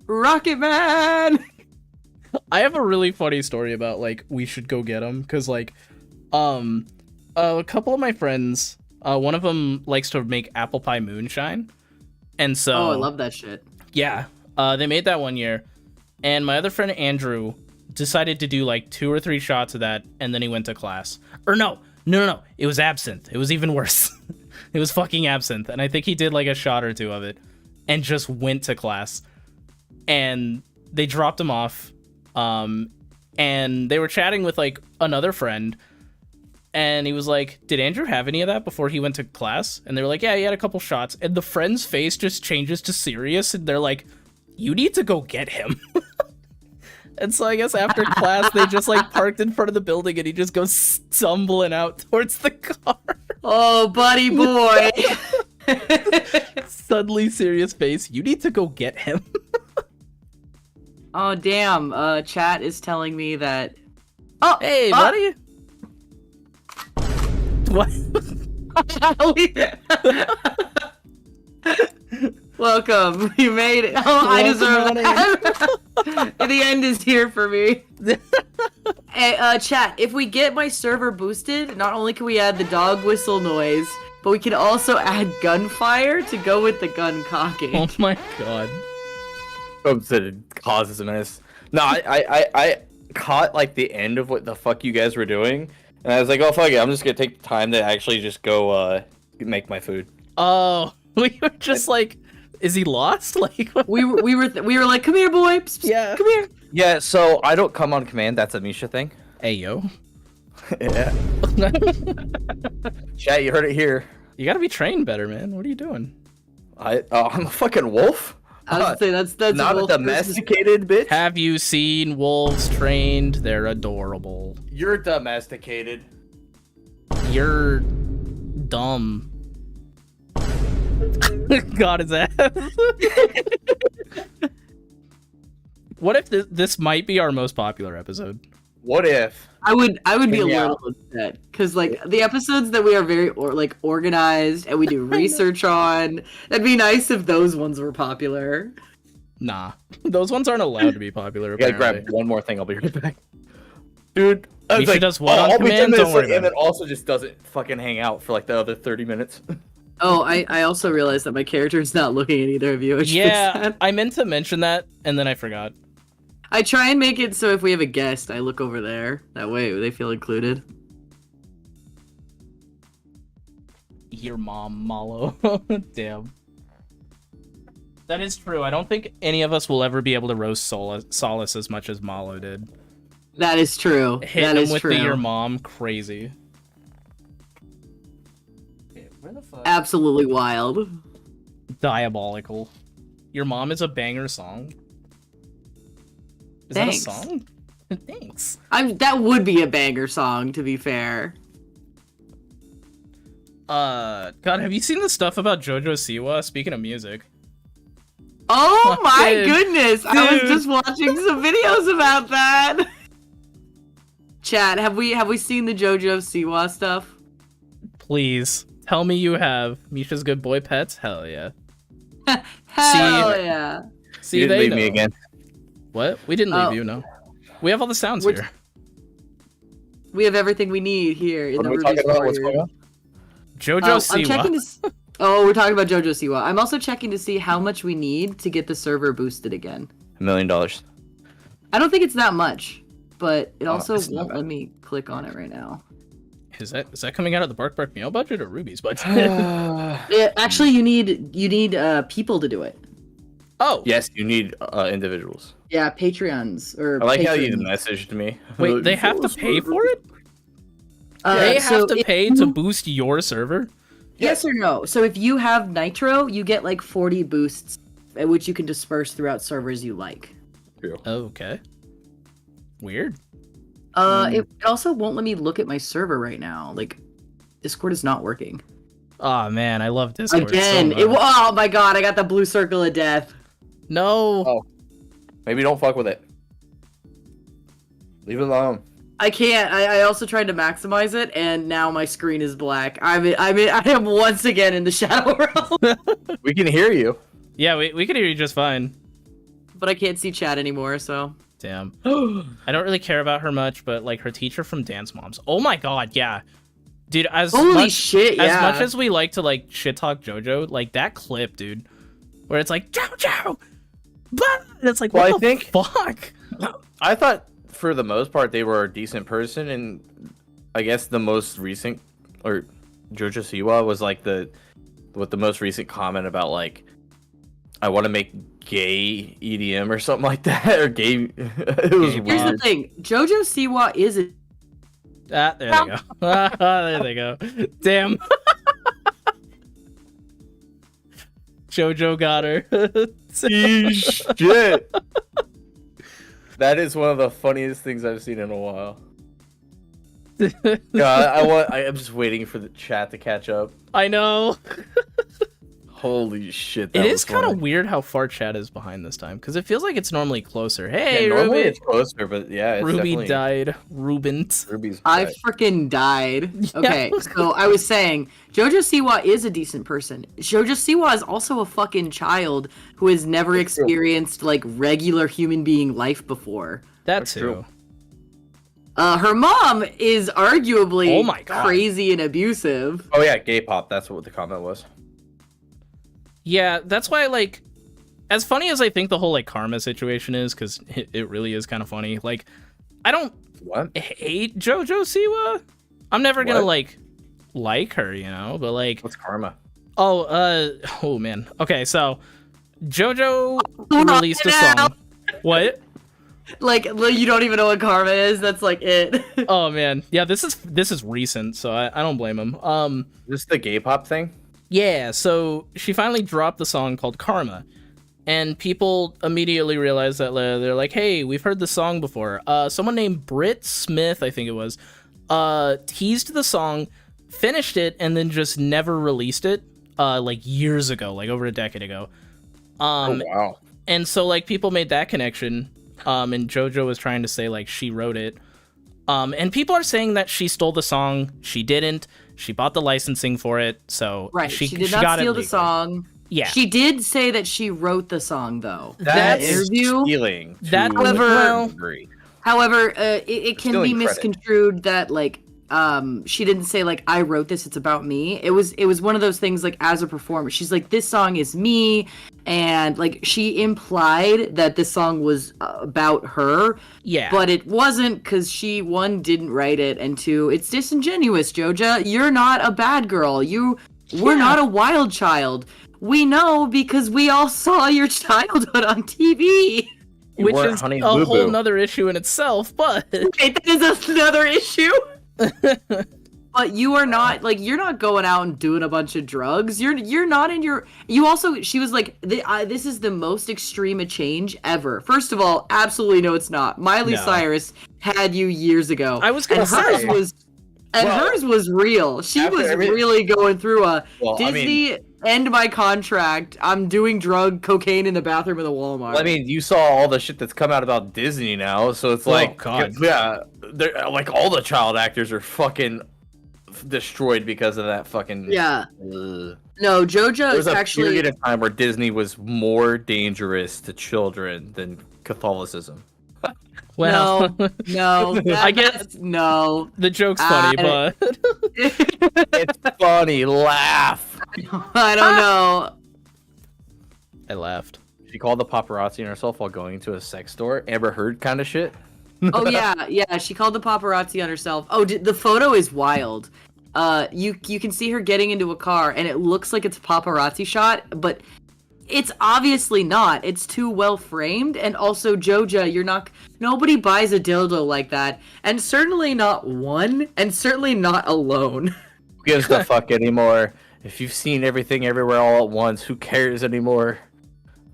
Rocket Man! I have a really funny story about like we should go get him because like a couple of my friends, one of them likes to make apple pie moonshine, and so Oh, I love that shit. yeah, they made that one year, and my other friend Andrew decided to do like 2 or 3 shots of that, and then he went to class. Or no, it was absinthe. It was even worse. It was fucking absinthe, and I think he did like a shot or 2 of it, and just went to class. And they dropped him off, and they were chatting with like another friend, and he was like, did Andrew have any of that before he went to class? And they were like, yeah, he had a couple shots. And the friend's face just changes to serious, and they're like, you need to go get him. And so I guess after class they just like parked in front of the building, and he just goes stumbling out towards the car. Oh, buddy boy. Suddenly serious face, you need to go get him. Oh, damn. Chat is telling me that... Oh, Hey, buddy. What? Welcome. You made it. Oh, I deserve that. The end is here for me. Hey, chat, if we get my server boosted, not only can we add the dog whistle noise, but we can also add gunfire to go with the gun cocking. Oh my god. That it causes a mess. No, I caught like the end of what the fuck you guys were doing, and I was like, oh fuck it, I'm just gonna take the time to actually just go make my food. Oh, we were just like, is he lost? Like, We were like, come here, boy. Psst, psst, Yeah. Come here. Yeah, so I don't come on command. That's a Misha thing. hey yo. Yeah. Chat, you heard it here. You gotta be trained better, man. What are you doing? I'm a fucking wolf. I was gonna say that's Not a wolf domesticated bitch. Have you seen wolves trained? They're adorable. You're domesticated. You're dumb. God his ass. What if this might be our most popular episode? What if? I would be a Yeah. little upset because like the episodes that we are very organized and we do research on. It'd be nice if those ones were popular. Nah, those ones aren't allowed to be popular. I gotta Apparently. grab one more thing. I'll be right back. Dude, I was Misha does what on I'll be 10 command? minutes Don't worry late, and about then also just doesn't fucking hang out for like the other 30 minutes. Oh, I also realized that my character is not looking at either of you. I should fix Yeah, that. I meant to mention that, and then I forgot. I try and make it so if we have a guest, I look over there. That way they feel included. Your mom, Malo. Damn. That is true. I don't think any of us will ever be able to roast Solace as much as Malo did. That is true. Hitting That him is with true. the your mom, crazy. Where the fuck? Absolutely wild. Diabolical. Your mom is a banger song. Is Thanks. that a song? Thanks. That would be a banger song, to be fair. God, have you seen the stuff about JoJo Siwa? Speaking of music. Oh my Dude. goodness! I was just watching some videos about that. Chat, have we seen the JoJo Siwa stuff? Please tell me you have. Misha's good boy pets. Hell yeah. Hell yeah! See, You didn't they leave know. me again. What? We didn't leave Oh. you. No. We have all the sounds Which- here. We have everything we need here in What the are we Ruby's talking about? What's Warrior. going on? JoJo I'm Siwa. checking to. Oh, we're talking about JoJo Siwa. I'm also checking to see how much we need to get the server boosted again. $1 million. I don't think it's that much, but it Oh, also it's not won't bad. let me click on it right now. Is that coming out of the Bark Bark Meow budget or Ruby's budget? Yeah, actually, you need people to do it. Oh. Yes, you need individuals. Yeah, Patreons or. I like how you patrons. messaged me. Wait, they have to pay for it? They have so to if pay to boost your server? Yes or no? So if you have Nitro, you get like 40 boosts, which you can disperse throughout servers you like. Okay. Weird. It also won't let me look at my server right now. Like, Discord is not working. Oh man, I love Discord Again, so much. oh my god, I got the blue circle of death. No. Oh. Maybe don't fuck with it. Leave it alone. I can't. I also tried to maximize it, and now my screen is black. I am once again in the shadow realm, We can hear you. Yeah, we can hear you just fine. but I can't see chat anymore. So Damn. I don't really care about her much, but like her teacher from Dance Moms. Oh my god, yeah. Dude, holy shit, yeah. as much as we like to like shit talk JoJo, like that clip, dude, where it's like JoJo, blah, and it's like Well, what the fuck? I thought for the most part they were a decent person, and I guess the most recent or JoJo Siwa was like the most recent comment about like I want to make gay EDM or something like that or gay. It was Gay Here's the weird. thing: JoJo Siwa is a Ah, there they go. There they go. Damn. JoJo got her. Shit. That is one of the funniest things I've seen in a while. God, I'm just waiting for the chat to catch up. I know. Holy shit. It is kind of weird how far chat is behind this time, because it feels like it's normally closer. Hey, normally Ruby. it's closer, but yeah, it's Ruby definitely... died. Rubens. Ruby's I back. freaking died. Okay, so I was saying, JoJo Siwa is a decent person. JoJo Siwa is also a fucking child who has never That's true. experienced like regular human being life before. That's That's true. true. Her mom is arguably Oh my God. crazy and abusive. Oh yeah, gay pop. That's what the comment was. Yeah, that's why, like, as funny as I think the whole, like, karma situation is, because it really is kind of funny, like, I don't What? hate JoJo Siwa. I'm never gonna, What? like her, you know, but, like, What's karma? oh, man. Okay, so, JoJo Hold on released a now. song. What? Like you don't even know what karma is. That's like it. Oh, man. Yeah, this is recent, so I don't blame him. This the gay pop thing? Yeah, so she finally dropped the song called Karma, and people immediately realized that they're like, hey, we've heard the song before. Someone named Britt Smith, I think it was, teased the song, finished it, and then just never released it, like years ago, like over a decade ago. Oh wow. And so, like, people made that connection, and JoJo was trying to say, like, she wrote it. And people are saying that she stole the song. She didn't. She bought the licensing for it, so Right. She did got not it steal the legally. song. Yeah. She did say that she wrote the song though. That's- interview. Stealing. to That- However- a degree. However, it can be Stealing credit. misconstrued that like she didn't say like I wrote this, it's about me. It was one of those things like as a performer, she's like this song is me, and like she implied that this song was about her, Yeah. but it wasn't because she one didn't write it, and two it's disingenuous. Joja, you're not a bad girl. We're not a wild child. We know because we all saw your childhood on TV. You which weren't is Honey a Boo whole Boo. nother issue in itself, but That is another issue. But you are not like you're not going out and doing a bunch of drugs. You're not in your. You also she was like this is the most extreme a change ever. First of all, absolutely no, it's not. Miley No. Cyrus had you years ago. I was gonna and hers say. was. And Well, hers was real. She after was every- really going through a Well, I Disney. end my contract. I'm doing cocaine in the bathroom of the Walmart. I mean, you saw all the shit that's come out about Disney now, so it's like, God. yeah, like all the child actors are fucking destroyed because of that fucking. Yeah. Ugh. No, JoJo There is was a actually. period of time where Disney was more dangerous to children than Catholicism. Well, No, I guess no. the joke's funny, I- but It's funny, laugh. I don't know. I laughed. She called the paparazzi on herself while going to a sex store. Amber Heard kind of shit. Oh yeah. She called the paparazzi on herself. Oh, the photo is wild. You can see her getting into a car, and it looks like it's a paparazzi shot, but it's obviously not. It's too well framed, and also Joja, nobody buys a dildo like that, and certainly not one, and certainly not alone. Who gives the fuck anymore? If you've seen everything everywhere all at once, who cares anymore?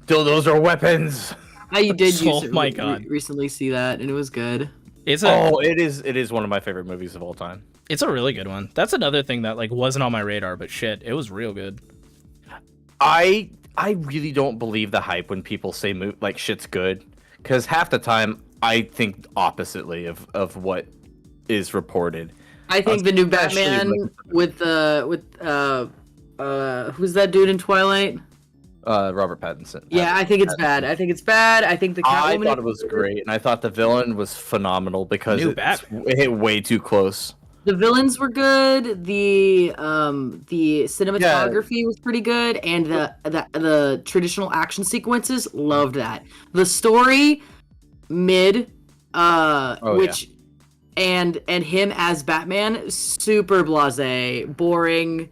Dildos are weapons. I did Oh my God. recently see that, and it was good. It is one of my favorite movies of all time. It's a really good one. That's another thing that like wasn't on my radar, but shit, it was real good. I really don't believe the hype when people say like shit's good, because half the time I think oppositely of what is reported. I think the new Especially Batman with who's that dude in Twilight? Robert Pattinson. Yeah, I think it's bad. I think it's bad. I think the I Catwoman. thought it was great, and I thought the villain was phenomenal because New it hit way too close. The villains were good. The cinematography was pretty good, and the traditional action sequences, loved that. The story, mid, which and him as Batman, super blasé, boring,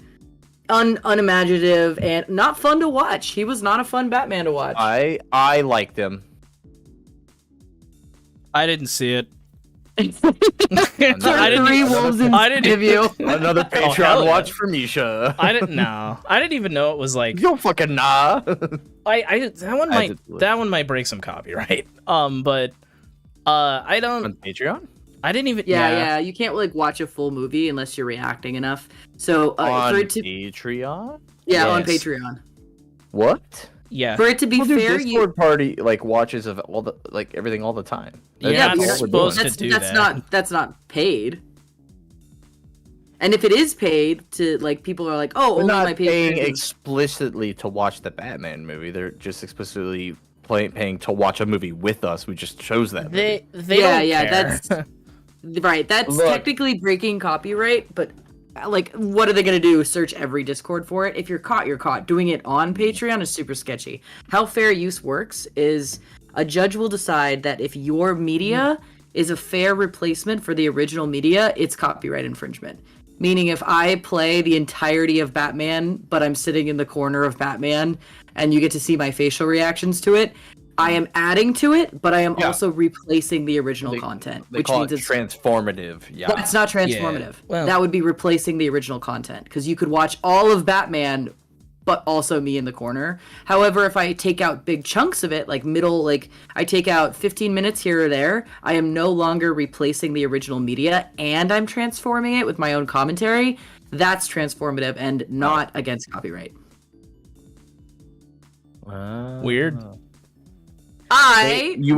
unimaginative, and not fun to watch. He was not a fun Batman to watch. I liked him. I didn't see it. There are three wolves in I didn't- of you. Another hell Patreon yeah. watch for Misha. I didn't know. I didn't even know it was like You don't fucking nah. that one might break some copyright. But I don't. On Patreon? I didn't even. Yeah. You can't like watch a full movie unless you're reacting enough. So On for it to Patreon? on Yes. Patreon. What? Yeah. For it to be Well, dude, fair, Discord party like watches of all the like everything all the time. You're Yeah, not but you're not supposed to that's do that's that. not paid. And if it is paid to like people are like, oh, They're only not my paying Patreon. explicitly to watch the Batman movie. They're just explicitly paying to watch a movie with us. We just chose that movie. They Yeah, don't yeah, care. that's right. That's Look. technically breaking copyright, but like, what are they gonna do? Search every Discord for it? If you're caught, you're caught. Doing it on Patreon is super sketchy. How fair use works is a judge will decide that if your media is a fair replacement for the original media, it's copyright infringement. Meaning, if I play the entirety of Batman, but I'm sitting in the corner of Batman, and you get to see my facial reactions to it, I am adding to it, but I am also replacing the original content, They which call means it it's transformative. Yeah. that's not transformative. well- That would be replacing the original content because you could watch all of Batman, but also me in the corner. However, if I take out big chunks of it, like I take out 15 minutes here or there, I am no longer replacing the original media and I'm transforming it with my own commentary. That's transformative and not against copyright. Weird. Wait, you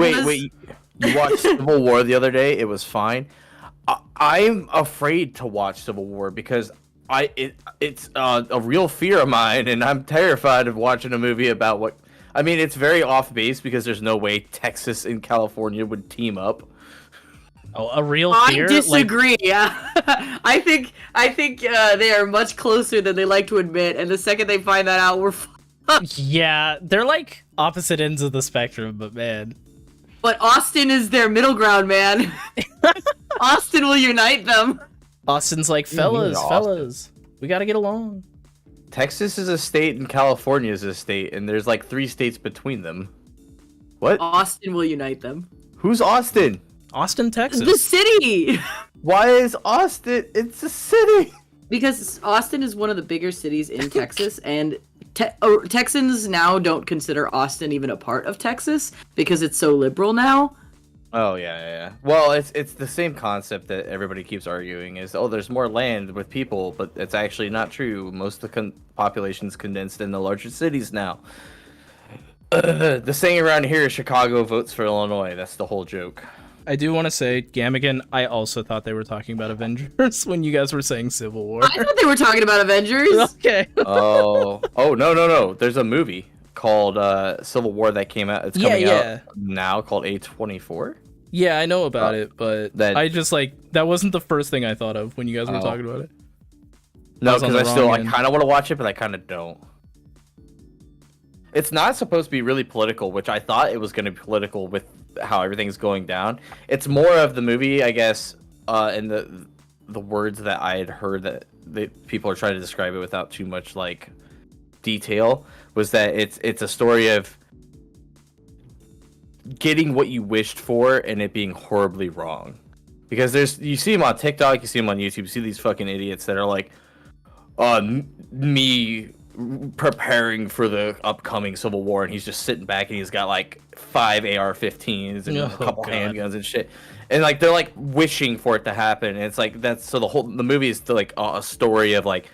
watched Civil War the other day. It was fine. I'm afraid to watch Civil War because it's a real fear of mine, and I'm terrified of watching a movie about what. I mean, it's very off base because there's no way Texas and California would team up. Oh, a real fear? I disagree. I think they are much closer than they like to admit, and the second they find that out, we're. Yeah, they're like opposite ends of the spectrum, but man. But Austin is their middle ground, man. Austin will unite them. Austin's like, you mean fellas, we gotta get along. Texas is a state and California is a state, and there's like 3 states between them. What? Austin will unite them. Who's Austin? Austin, Texas. The city! Why is Austin? It's a city. Because Austin is one of the bigger cities in Texas, and Texans now don't consider Austin even a part of Texas because it's so liberal now. Oh yeah. Well, it's the same concept that everybody keeps arguing is, oh, there's more land with people, but it's actually not true. Most of the population's condensed in the larger cities now. The saying around here is Chicago votes for Illinois. That's the whole joke. I do want to say, Gamigan, I also thought they were talking about Avengers when you guys were saying Civil War. I thought they were talking about Avengers. Okay. Oh no. There's a movie called Civil War that came out. It's coming out now called A24. Yeah, I know about it, but that- I just that wasn't the first thing I thought of when you guys were talking about it. No, was on because the I wrong end. kind of want to watch it, but I kind of don't. It's not supposed to be really political, which I thought it was going to be political with how everything's going down. It's more of the movie, I guess, and the words that I had heard that people are trying to describe it without too much like detail was that it's a story of getting what you wished for and it being horribly wrong. Because you see them on TikTok, you see them on YouTube, you see these fucking idiots that are like, me preparing for the upcoming Civil War, and he's just sitting back and he's got like 5 AR-15s and a couple handguns and shit, and like they're like wishing for it to happen, and it's like that's so the movie is still like a story of like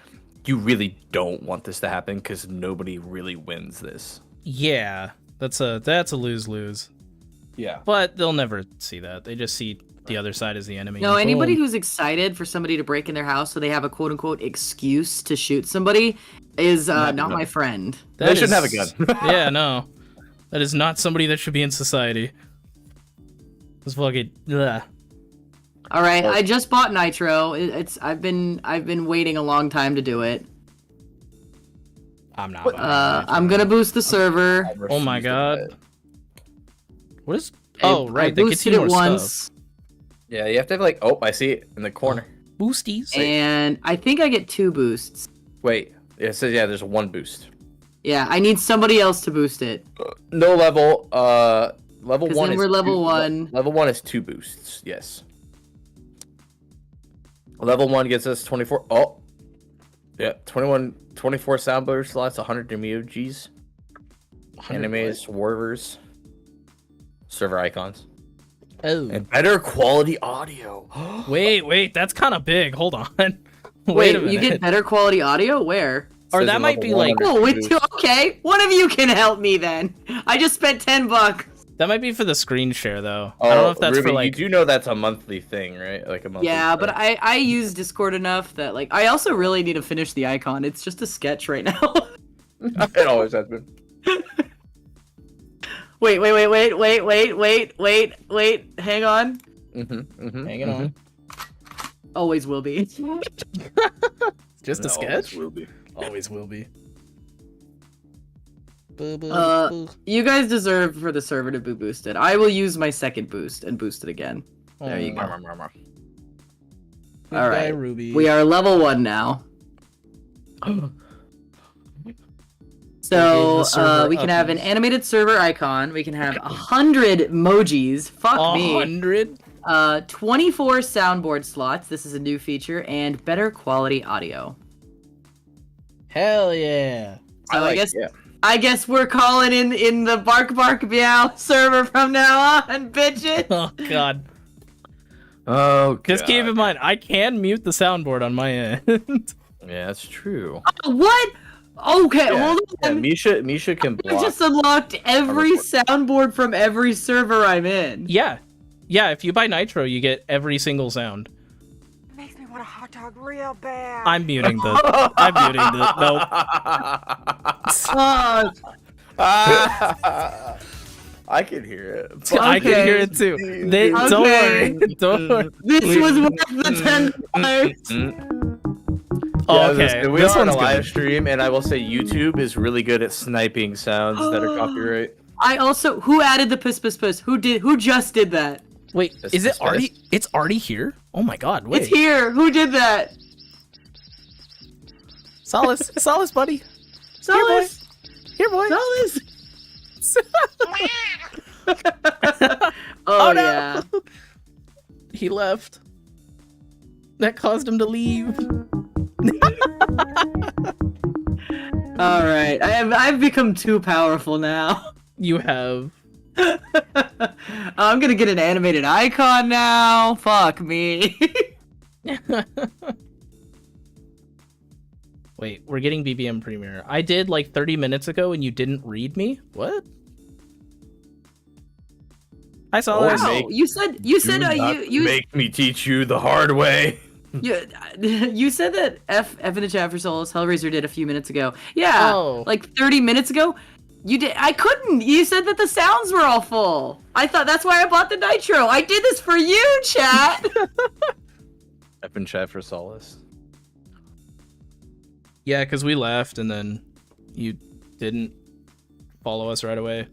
you really don't want this to happen because nobody really wins this. Yeah, that's a lose-lose. Yeah, But they'll never see that. They just see the other side as the enemy. No, and anybody boom. who's excited for somebody to break in their house so they have a quote-unquote excuse to shoot somebody is not my friend. they shouldn't have a gun. Yeah, no. That is not somebody that should be in society. This fucking... Ugh. All right, I just bought Nitro. I've been waiting a long time to do it. I'm not. buying it. I'm gonna boost the server. Oh my Refuse to god. buy it. What is... Oh, right. I They boosted continue it more once, stuff. Yeah, you have to have like, oh, I see it in the corner. Boosties. and I think I get 2 boosts. Wait, it says there's 1 boost. Yeah, I need somebody else to boost it. No level. Level 'Cause 1 then is we're level 2 1. Level 1 is 2 boosts. Yes. Level 1 gets us 24. Oh, yeah, 24 soundboard slots, 100 emojis, animes, warvers, server icons, Oh. and better quality audio. Wait. That's kind of big. Hold on. Wait, a minute. you get better quality audio? Where? Or Says that in might level be 1 like... under Oh, wait, boost. okay. One of you can help me then. I just spent $10. That might be for the screen share, though. I don't know if that's Ruby, for, like... you do know that's a monthly thing, right? Like a monthly. Yeah, but thing. I use Discord enough that like I also really need to finish the icon. It's just a sketch right now. It always has been. Wait. Hang on. Hanging on. Always will be. Just a sketch? Will be. Always will be. You guys deserve for the server to be boosted. I will use my second boost and boost it again. There you go. All right. Ruby. We are level 1 now. So server we can have an uppies. animated server icon. We can have 100 emojis. Fuck me. 100? 24 soundboard slots. This is a new feature, and better quality audio. Hell yeah. So like- I guess we're calling in the Bark Meow server from now on, bitches. Oh, God. Oh, Just keep in mind, I can mute the soundboard on my end. Yeah, that's true. What? Okay, hold Yeah, on. Misha can I block. just unlocked every record. soundboard from every server I'm in. Yeah. Yeah, if you buy Nitro, you get every single sound. Makes me want a hot dog real bad. I'm muting the... Nope. Uh, I can hear it. I can Okay. hear it too. Don't Okay. worry. Don't worry. this was worth the $10. Oh, Yeah, okay. we This are on a one's live good. stream, and I will say YouTube is really good at sniping sounds that are copyright. I also who added the piss? Who just did that? Wait, This is it is already? It's already here? Oh my God! Wait, It's here. Who did that? Solace, Solace, buddy, Solace. here, boy. Solace. Oh, Oh, no. yeah. He left. That caused him to leave. All right. I've become too powerful now. You have. I'm gonna get an animated icon now. Fuck me. Wait, we're getting BBM Premiere. I did like 30 minutes ago and you didn't read me? What? I saw that. Wow, you said you make me teach you the hard way. you said that F in the chat for Souls Hellraiser did a few minutes ago. Yeah, Oh. like 30 minutes ago. You did. I couldn't. You said that the sounds were all full. I thought that's why I bought the nitro. I did this for you, chat. I've been chat for solace. Yeah, because we left and then you didn't follow us right away.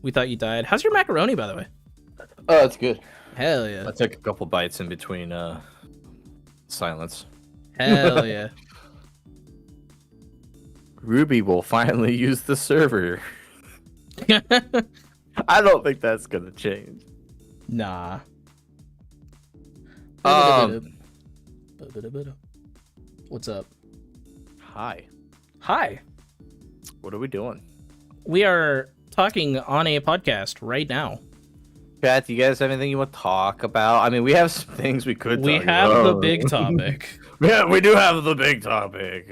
We thought you died. How's your macaroni, by the way? Oh, that's good. Hell yeah. I took a couple bites in between silence. Hell yeah. Ruby will finally use the server. I don't think that's gonna change. Nah. What's up? Hi. Hi. What are we doing? We are talking on a podcast right now. Chat, do you guys have anything you want to talk about? I mean, we have some things we could We talk have about. the big topic. Yeah, we do have the big topic.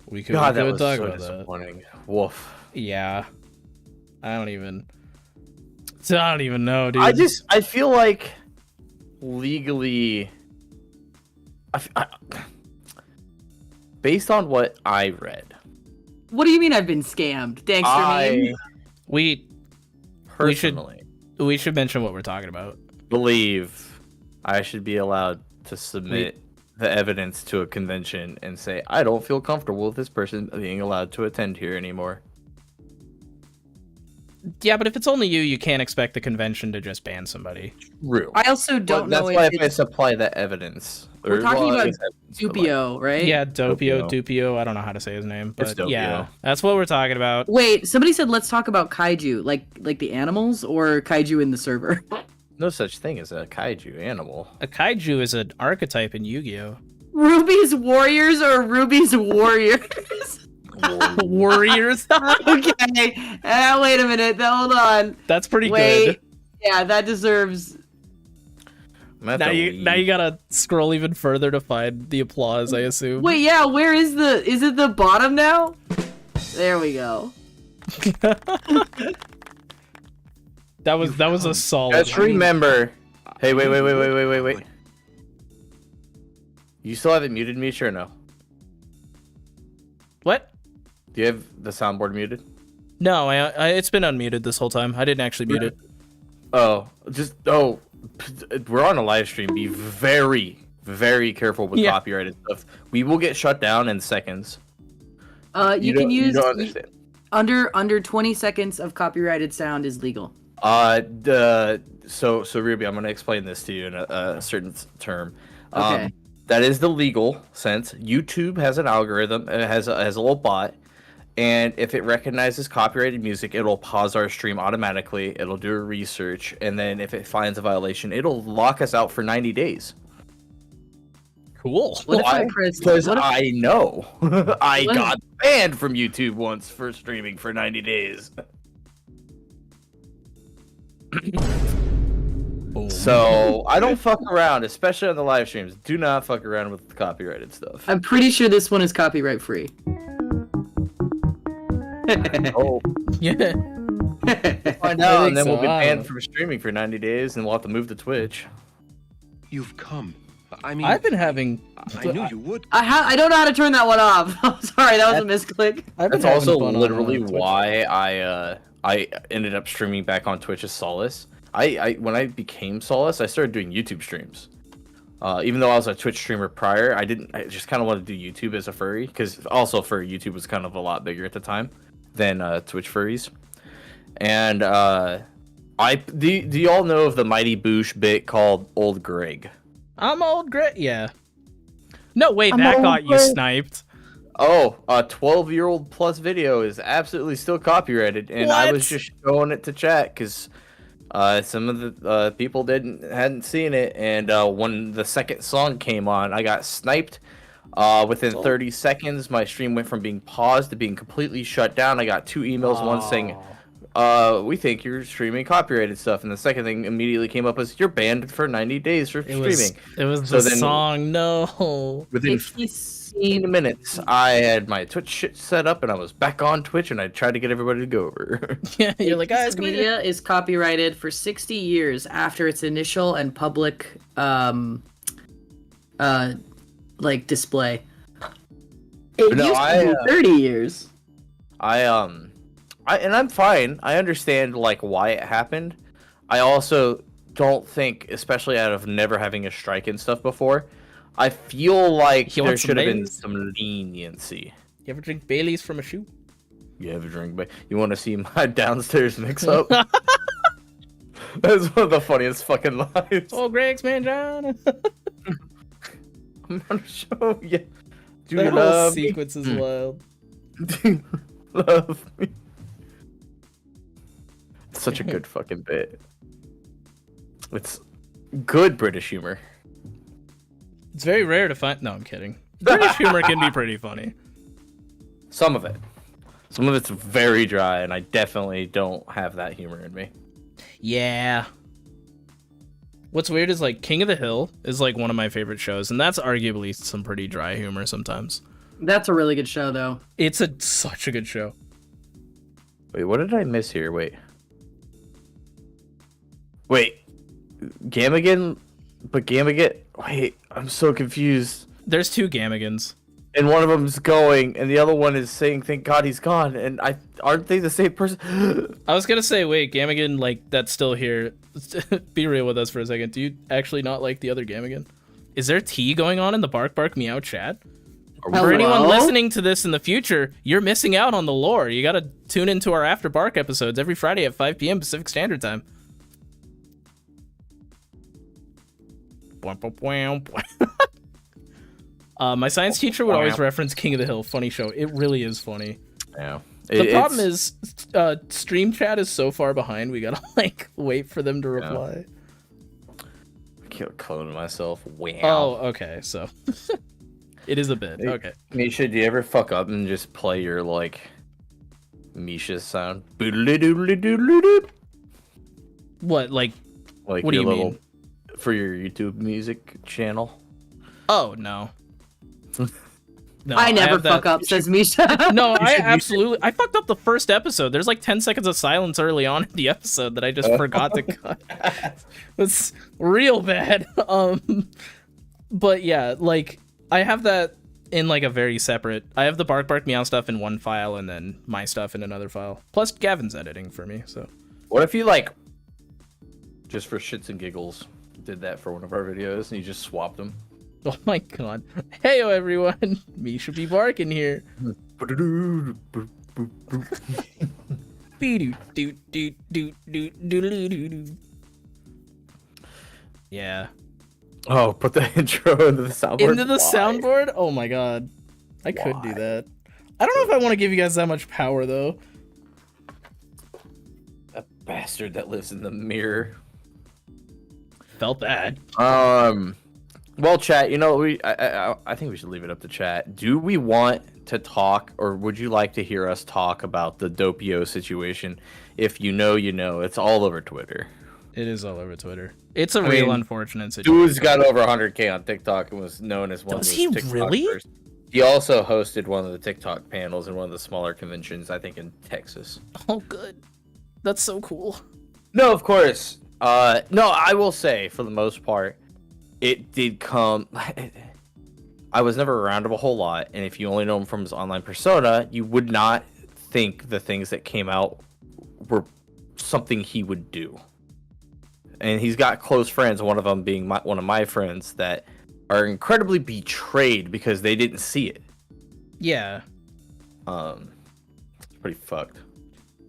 We could, God, that we was could talk so about that. disappointing. Woof. Yeah. I don't even know, dude. I feel like legally, based on what I read, What do you mean I've been scammed? Thanks for me. we personally should mention what we're talking about. believe I should be allowed to submit the evidence to a convention and say, I don't feel comfortable with this person being allowed to attend here anymore. Yeah, but if it's only you, you can't expect the convention to just ban somebody. True. I also don't know That's why if if I it's supply that evidence. We're talking about I guess evidence, but, like, Dupio, right? Yeah, Dupio. I don't know how to say his name, It's but Dopio. yeah, that's what we're talking about. Wait, somebody said let's talk about kaiju, like the animals or kaiju in the server. No such thing as a kaiju animal. A kaiju is an archetype in Yu-Gi-Oh. Ruby's warriors or Ruby's warriors? Warriors. Okay. Wait a minute. Hold on. That's pretty Wait. good. Yeah, that deserves. Now you gotta scroll even further to find the applause, I assume. Wait, yeah. Where is the? Is it the bottom now? There we go. That was a solid. Just remember. Hey, wait. You still haven't muted me, sure? No. What? Do you have the soundboard muted? No, I it's been unmuted this whole time. I didn't actually mute it. We're on a live stream. Be very, very careful with copyrighted stuff. We will get shut down in seconds. You can use You don't understand. under 20 seconds of copyrighted sound is legal. So Ruby, I'm gonna explain this to you in a certain term. Okay. That is the legal sense. YouTube has an algorithm. It has a little bot, and if it recognizes copyrighted music, it'll pause our stream automatically. It'll do a research, and then if it finds a violation, it'll lock us out for 90 days. Cool. What if I press? Because What if, I know I What? got banned from YouTube once for streaming for 90 days. So I don't fuck around, especially on the live streams. Do not fuck around with the copyrighted stuff. I'm pretty sure this one is copyright free. Oh, Yeah. find I out, think and then so, we'll be I don't banned know. from streaming for 90 days, and we'll have to move to Twitch. You've come. I mean, I've been having. I knew you would. I don't know how to turn that one off. I'm sorry, that was a misclick. I've been That's having also fun on, literally Twitch. why I ended up streaming back on Twitch as Solace. When I became Solace, I started doing YouTube streams. Even though I was a Twitch streamer prior, I just kind of wanted to do YouTube as a furry, because also furry YouTube was kind of a lot bigger at the time than Twitch furries. And do you all know of the Mighty Boosh bit called Old Greg? I'm old grit. Yeah. No, wait, I'm that old got you Greg. sniped. Oh, a 12-year-old plus video is absolutely still copyrighted, and I was What? just showing it to chat because some of the people hadn't seen it, and when the second song came on, I got sniped. Within 30 seconds, my stream went from being paused to being completely shut down. I got 2 emails, one saying we think you're streaming copyrighted stuff. And the second thing immediately came up was you're banned for 90 days for streaming. It was So the then- song. No. Within 15 minutes, I had my Twitch shit set up and I was back on Twitch and I tried to get everybody to go over. Yeah, you're like, guys, Piece of media is copyrighted for 60 years after its initial and public like display. It No, used to be 30 years. and I'm fine. I understand like why it happened. I also don't think, especially out of never having a strike and stuff before, I feel like You there want some should have been Baileys? some leniency. You ever drink Bailey's from a shoe? You have a drink, but you want to see my downstairs mix up? That's one of the funniest fucking lines. Oh, Greg's man, John. I'm gonna show you. Do The you whole love me? sequence is wild. Do you love me? It's such a good fucking bit. It's good British humor. It's very rare to find. No, I'm kidding. British humor can be pretty funny. Some of it. Some of it's very dry, and I definitely don't have that humor in me. Yeah. What's weird is like King of the Hill is like one of my favorite shows, and that's arguably some pretty dry humor sometimes. That's a really good show, though. It's such a good show. Wait, what did I miss here? Wait, Gamigan? But Gamigan? Wait, I'm so confused. There's two Gamigans. And one of them's going, and the other one is saying, "Thank God he's gone." And aren't they the same person? I was gonna say, wait, Gamigan, like, that's still here. Be real with us for a second. Do you actually not like the other Gamigan? Is there tea going on in the Bark Bark Meow chat? For anyone Hello? listening to this in the future, you're missing out on the lore. You gotta tune into our After Bark episodes every Friday at 5 p.m. Pacific Standard Time. My science teacher would always reference King of the Hill. Funny show. It really is funny. Yeah. The problem is, stream chat is so far behind. We gotta like wait for them to reply. I can't clone myself. Wow. Oh, okay. So it is a bit. Hey, Okay. Misha, do you ever fuck up and just play your like Misha sound? Boodly-doodly-doodly-doop. What like? Like What do your you little mean? for your YouTube music channel. Oh no. No, I never have that- fuck up, says Misha. No, I should- absolutely. I fucked up the first episode. There's like 10 seconds of silence early on in the episode that I just forgot to cut. It's real bad. But yeah, like I have that in like a very separate. I have the Bark Bark Meow stuff in one file and then my stuff in another file. Plus Gavin's editing for me. So What if you like, just for shits and giggles, did that for one of our videos and you just swapped them? oh my god. Heyo everyone, Misha be Barkin here. Yeah. Oh, put the intro into the soundboard. Into the Why? soundboard? Oh my god. I could do Why? that. I don't know if I want to give you guys that much power though. A bastard that lives in the mirror. Felt bad. Well, chat. You know, I think we should leave it up to chat. Do we want to talk, or would you like to hear us talk about the Doppio situation? If you know, you know. It's all over Twitter. It is all over Twitter. It's a I real mean, unfortunate situation. Dude's got over 100K on TikTok and was known as one Does of he those TikTok really? first. He also hosted one of the TikTok panels in one of the smaller conventions, I think in Texas. Oh, good. That's so cool. No, of course. No, I will say, for the most part, it did come... I was never around him a whole lot, and if you only know him from his online persona, you would not think the things that came out were something he would do. And he's got close friends, one of them being one of my friends, that are incredibly betrayed because they didn't see it. Yeah. It's pretty fucked.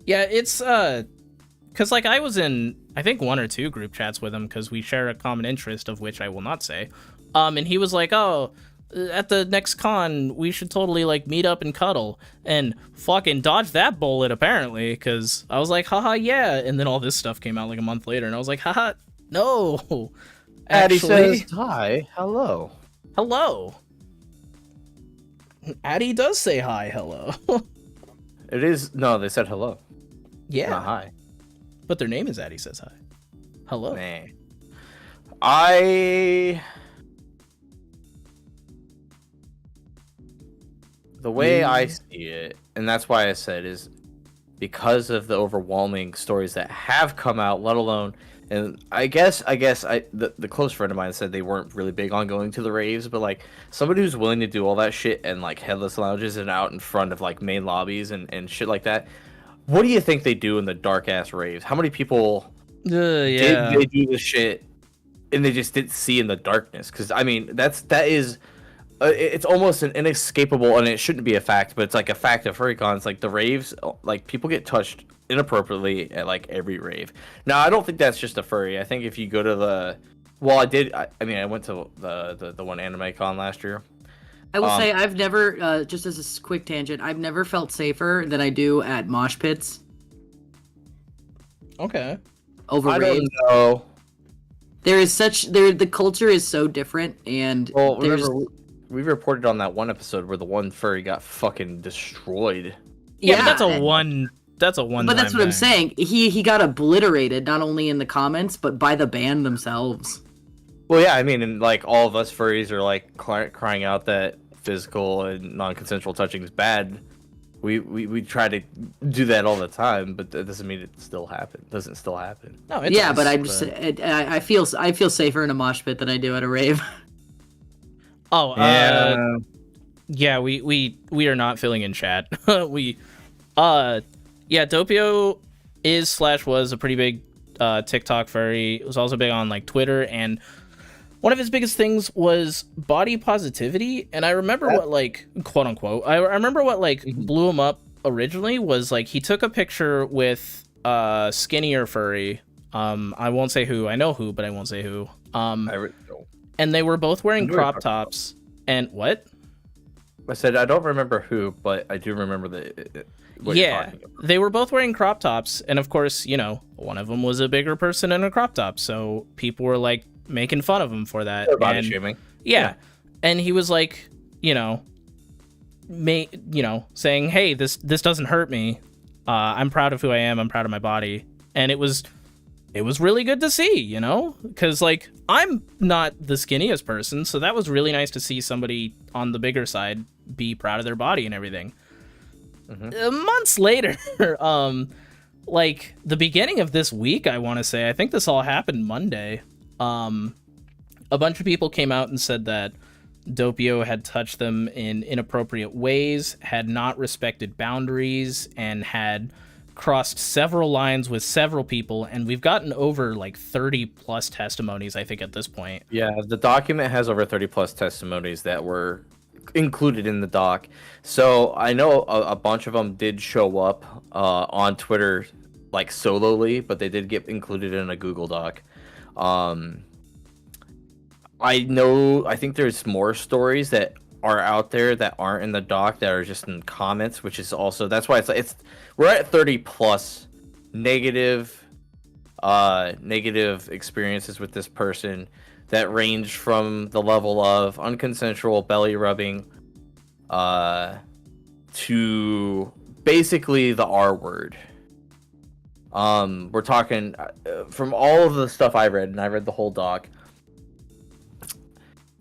Yeah, it's because like I was in I think one or two group chats with him because we share a common interest of which I will not say. And he was like, "Oh, at the next con, we should totally like meet up and cuddle," and fucking dodge that bullet apparently. Because I was like, "Haha, yeah," and then all this stuff came out like a month later, and I was like, "Haha, no." Addy Actually, says, hi, hello. hello. Addy does say hi, hello. It is, no, they said hello. Yeah. Not hi. But their name is Addy Says Hi. Hello. Nah. The way I see it, and that's why I said, is because of the overwhelming stories that have come out, let alone, and I guess the close friend of mine said they weren't really big on going to the raves, but like somebody who's willing to do all that shit and like headless lounges and out in front of like main lobbies and shit like that, what do you think they do in the dark ass raves? How many people did they do this shit and they just didn't see in the darkness? Because I mean that is. It's almost an inescapable, and it shouldn't be a fact, but it's like a fact of FurryCon. Like the raves, like people get touched inappropriately at like every rave. Now, I don't think that's just a furry. I think if you go to I went to the one Anime Con last year. I will say I've never, just as a quick tangent, I've never felt safer than I do at mosh pits. Okay. Over I raves. don't know. The culture is so different, and Remember, we reported on that one episode where the one furry got fucking destroyed. Yeah, but that's a one. But that's what I'm saying. He got obliterated not only in the comments but by the band themselves. Well, yeah, I mean, and like all of us furries are like crying out that physical and non-consensual touching is bad. We try to do that all the time, but that doesn't mean it still happen. Doesn't still happen. No, but I'm just I feel safer in a mosh pit than I do at a rave. Oh, yeah, we are not filling in chat. Doppio was a pretty big TikTok furry. It was also big on like Twitter, and one of his biggest things was body positivity. And I remember what like quote unquote I remember what like blew him up originally was like he took a picture with skinnier furry. I won't say who. I know who, but I won't say who. And they were both wearing crop tops. And what? I said I don't remember who, but I do remember what you're talking about. They were both wearing crop tops, and of course, one of them was a bigger person in a crop top, so people were like making fun of him for that. Body shaming. Yeah, and he was like, saying, "Hey, this doesn't hurt me. I'm proud of who I am. I'm proud of my body," and it was really good to see, because like I'm not the skinniest person, so that was really nice to see somebody on the bigger side be proud of their body and everything. Months later, like the beginning of this week, I want to say, I think this all happened Monday. A bunch of people came out and said that Doppio had touched them in inappropriate ways, had not respected boundaries, and had crossed several lines with several people, and we've gotten over like 30 plus testimonies, I think, at this point. Yeah, the document has over 30 plus testimonies that were included in the doc. So I know a bunch of them did show up on Twitter like solely, but they did get included in a Google Doc. I think there's more stories that are out there that aren't in the doc that are just in comments, which is also, that's why it's we're at 30 plus negative experiences with this person that range from the level of unconsensual belly rubbing to basically the R word. We're talking from all of the stuff I read, and I read the whole doc,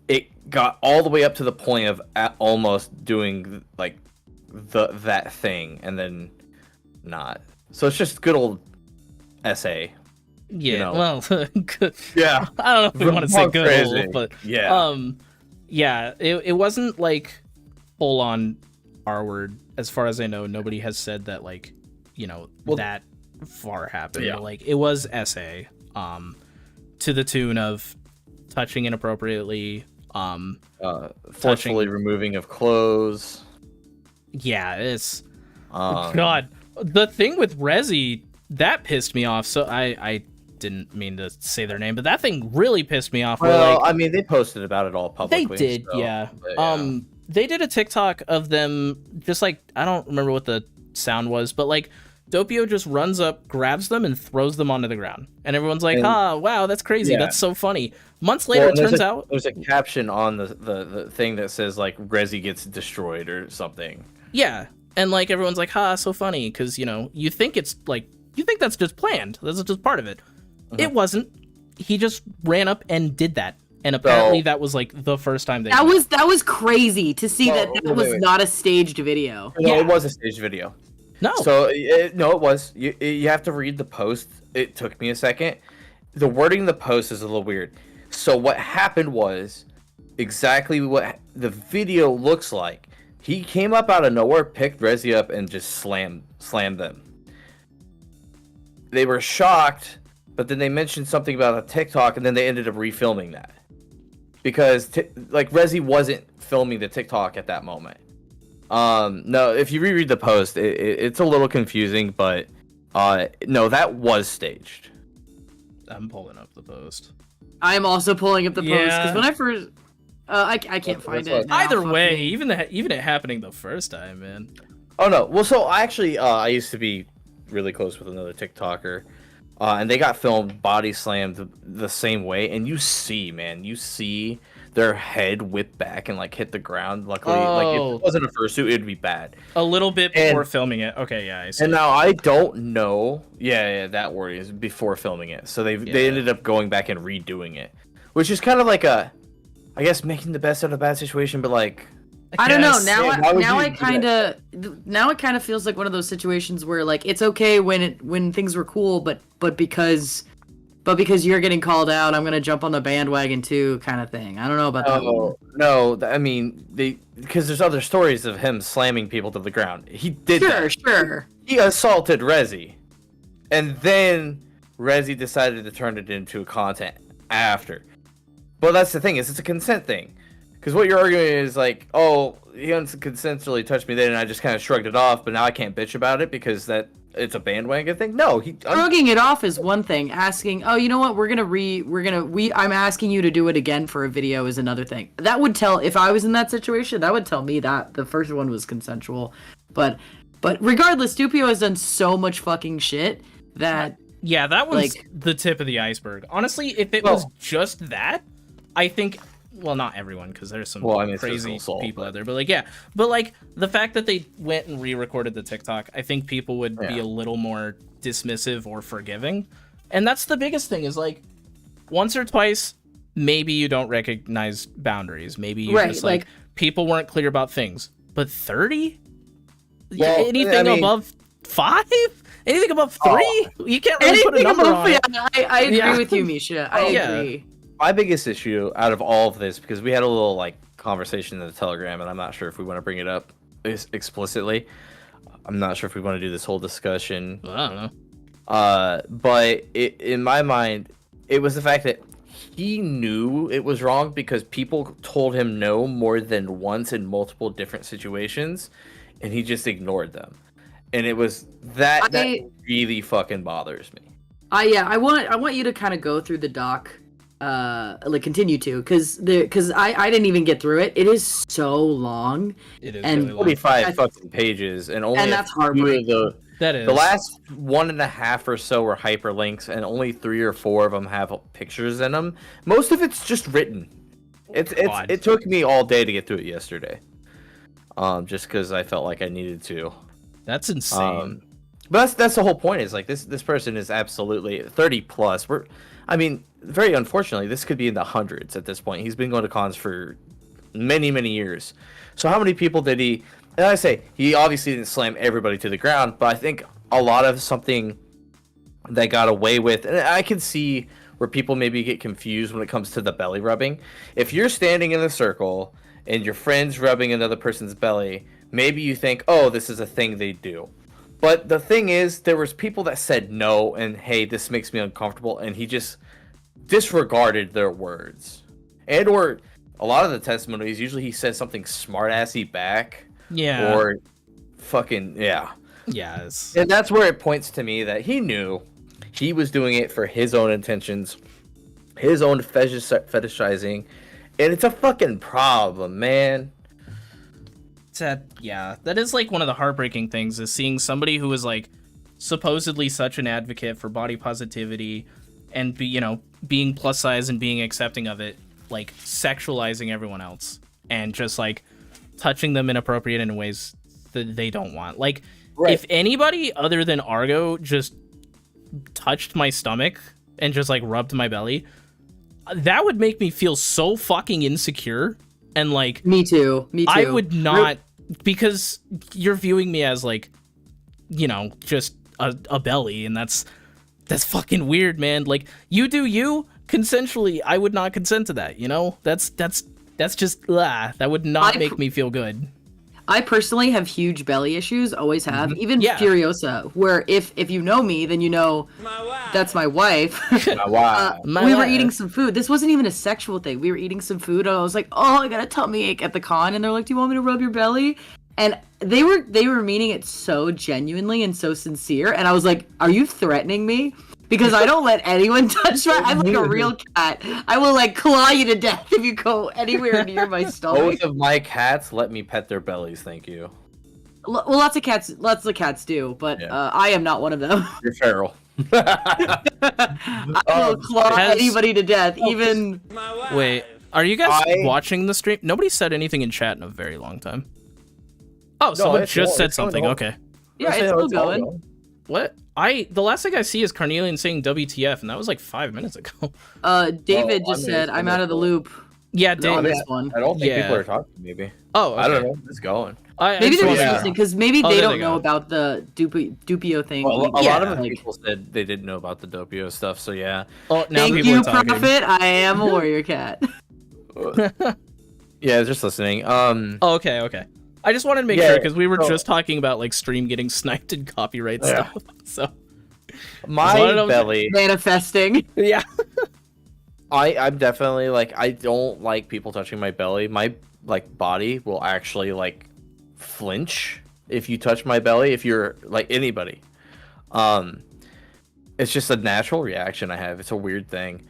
it got all the way up to the point of almost doing like that thing and then not. So it's just good old SA. Yeah, well, yeah. I don't know if we want to say good crazy. Old, but yeah, it wasn't like full on R word. As far as I know, nobody has said that like, that far happened. Yeah. But, like it was SA, to the tune of touching inappropriately, forcefully removing of clothes. Yeah, it's God. The thing with Rezi that pissed me off. So I didn't mean to say their name, but that thing really pissed me off. Well, I mean, they posted about it all publicly. They did, so, yeah. yeah. They did a TikTok of them just like, I don't remember what the sound was, but like Doppio just runs up, grabs them, and throws them onto the ground, and everyone's like, wow, that's crazy. Yeah. That's so funny. Months later, it turns out there's a caption on the thing that says like Rezi gets destroyed or something. Yeah. And like everyone's like, so funny, because you think it's like you think that's just planned. This is just part of it. It wasn't. He just ran up and did that. And apparently that was like the first time that was crazy to see that was wait. not a staged video. No, Yeah. it was a staged video. No. So no, it was. You have to read the post. It took me a second. The wording of the post is a little weird. So what happened was exactly what the video looks like. He came up out of nowhere, picked Rezi up, and just slammed them. They were shocked, but then they mentioned something about a TikTok, and then they ended up refilming that because Rezi wasn't filming the TikTok at that moment. No, if you reread the post, it's a little confusing, but no, that was staged. I'm pulling up the post. I'm also pulling up the post Yeah. because when I first, I can't find it. now, Either fuck way, me. even it happening the first time, man. Oh no, well, so I actually I used to be really close with another TikToker, and they got filmed body slammed the same way, and you see their head whip back and like hit the ground. Luckily, like if it wasn't a fursuit, it'd be bad. A little bit before filming it. Okay, yeah, I see. And now I don't know. Yeah, that word is before filming it. So they ended up going back and redoing it, which is kind of like I guess making the best out of a bad situation, but like. I don't know. guess. Now it kind of feels like one of those situations where like it's okay when things were cool, but because you're getting called out, I'm gonna jump on the bandwagon too, kind of thing. I don't know about that. No. I mean, because there's other stories of him slamming people to the ground. He did Sure. He assaulted Rezi, and then Rezi decided to turn it into content after. But that's the thing, is it's a consent thing. Because what you're arguing is like, oh, he unconsensually touched me then, and I just kind of shrugged it off, but now I can't bitch about it because it's a bandwagon thing. No, shrugging it off is one thing. Asking, oh, you know what? I'm asking you to do it again for a video is another thing. That would tell, if I was in that situation, that would tell me that the first one was consensual. But regardless, Stupio has done so much fucking shit that. Yeah, that was the tip of the iceberg. Honestly, if it was just that, I think. Well, not everyone, because there's some crazy people out there. But the fact that they went and re-recorded the TikTok, I think people would be a little more dismissive or forgiving. And that's the biggest thing is like, once or twice, maybe you don't recognize boundaries. Maybe you just like people weren't clear about things. But 30? Well, anything above 5? Anything above 3? You can't really put a number on it. I agree with you, Misha. I agree. My biggest issue out of all of this, because we had a little like conversation in the Telegram, and I'm not sure if we want to bring it up explicitly. I'm not sure if we want to do this whole discussion. I don't know. But in my mind, it was the fact that he knew it was wrong because people told him no more than once in multiple different situations, and he just ignored them. And it was that really fucking bothers me. I want you to kind of go through the doc. Continue to, because I didn't even get through it. It is so long. It is and really long. 45 fucking pages, and only that's heartbreaking. That is the last 1.5 or so were hyperlinks, and only 3 or 4 of them have pictures in them. Most of it's just written. It took me all day to get through it yesterday, just because I felt like I needed to. That's insane. But that's the whole point. Is like this person is absolutely 30 plus. Very unfortunately, this could be in the hundreds at this point. He's been going to cons for many, many years. So how many people did he... And I say, he obviously didn't slam everybody to the ground, but I think a lot of something that got away with... And I can see where people maybe get confused when it comes to the belly rubbing. If you're standing in a circle and your friend's rubbing another person's belly, maybe you think, oh, this is a thing they do. But the thing is, there was people that said no, and hey, this makes me uncomfortable, and he just disregarded their words. And or a lot of the testimonies, usually he says something smart-assy back. Yeah. Or fucking, yeah. Yes. And that's where it points to me that he knew he was doing it for his own intentions, his own fetishizing, and it's a fucking problem, man. That is like one of the heartbreaking things is seeing somebody who is like supposedly such an advocate for body positivity and being plus size and being accepting of it, like sexualizing everyone else and just like touching them inappropriate in ways that they don't want. Like if anybody other than Argo just touched my stomach and just like rubbed my belly, that would make me feel so fucking insecure. And like, Me too. I would not, because you're viewing me as like, just a belly, and that's fucking weird, man. Like, you do you consensually. I would not consent to that. That's just that would not make me feel good. I personally have huge belly issues, always have. Even Yeah. Furiosa, where if you know me, then you know that's my wife. Wow. We were eating some food. This wasn't even a sexual thing. We were eating some food, and I was like, "Oh, I got a tummy ache" at the con, and they're like, "Do you want me to rub your belly?" And they were meaning it so genuinely and so sincere, and I was like, "Are you threatening me?" Because I don't let anyone touch my. I'm like a real cat. I will like claw you to death if you go anywhere near my stomach. Both of my cats let me pet their bellies, thank you. Well, lots of cats do, but Yeah. I am not one of them. You're feral. I will claw Has- anybody to death, even. Wait, are you guys I- watching the stream? Nobody said anything in chat in a very long time. Oh, someone it's just going- said it's going something. on. Okay. Yeah, it's still going. What? The last thing I see is Carnelian saying WTF, and that was like 5 minutes ago. David Well, just I mean, said, it's "I'm out of the loop." Yeah, On David. this one. I don't think Yeah. people are talking, maybe. Oh, okay. I don't know. It's going. I Maybe just they're wanted- just listening because maybe Oh, they there don't they know go. about the Dupio thing. Well, a Yeah. lot of like- people said they didn't know about the Doppio stuff, so yeah. Oh, now Thank people you, are talking. Prophet. I am a warrior cat. Yeah, just listening. Oh, okay. I just wanted to make Yeah, sure because we were so- just talking about like stream getting sniped and copyright Yeah. stuff. So My One of them- belly, Manifesting. yeah. I'm definitely like, I don't like people touching my belly. My like body will actually like flinch if you touch my belly, if you're like anybody. It's just a natural reaction I have. It's a weird thing.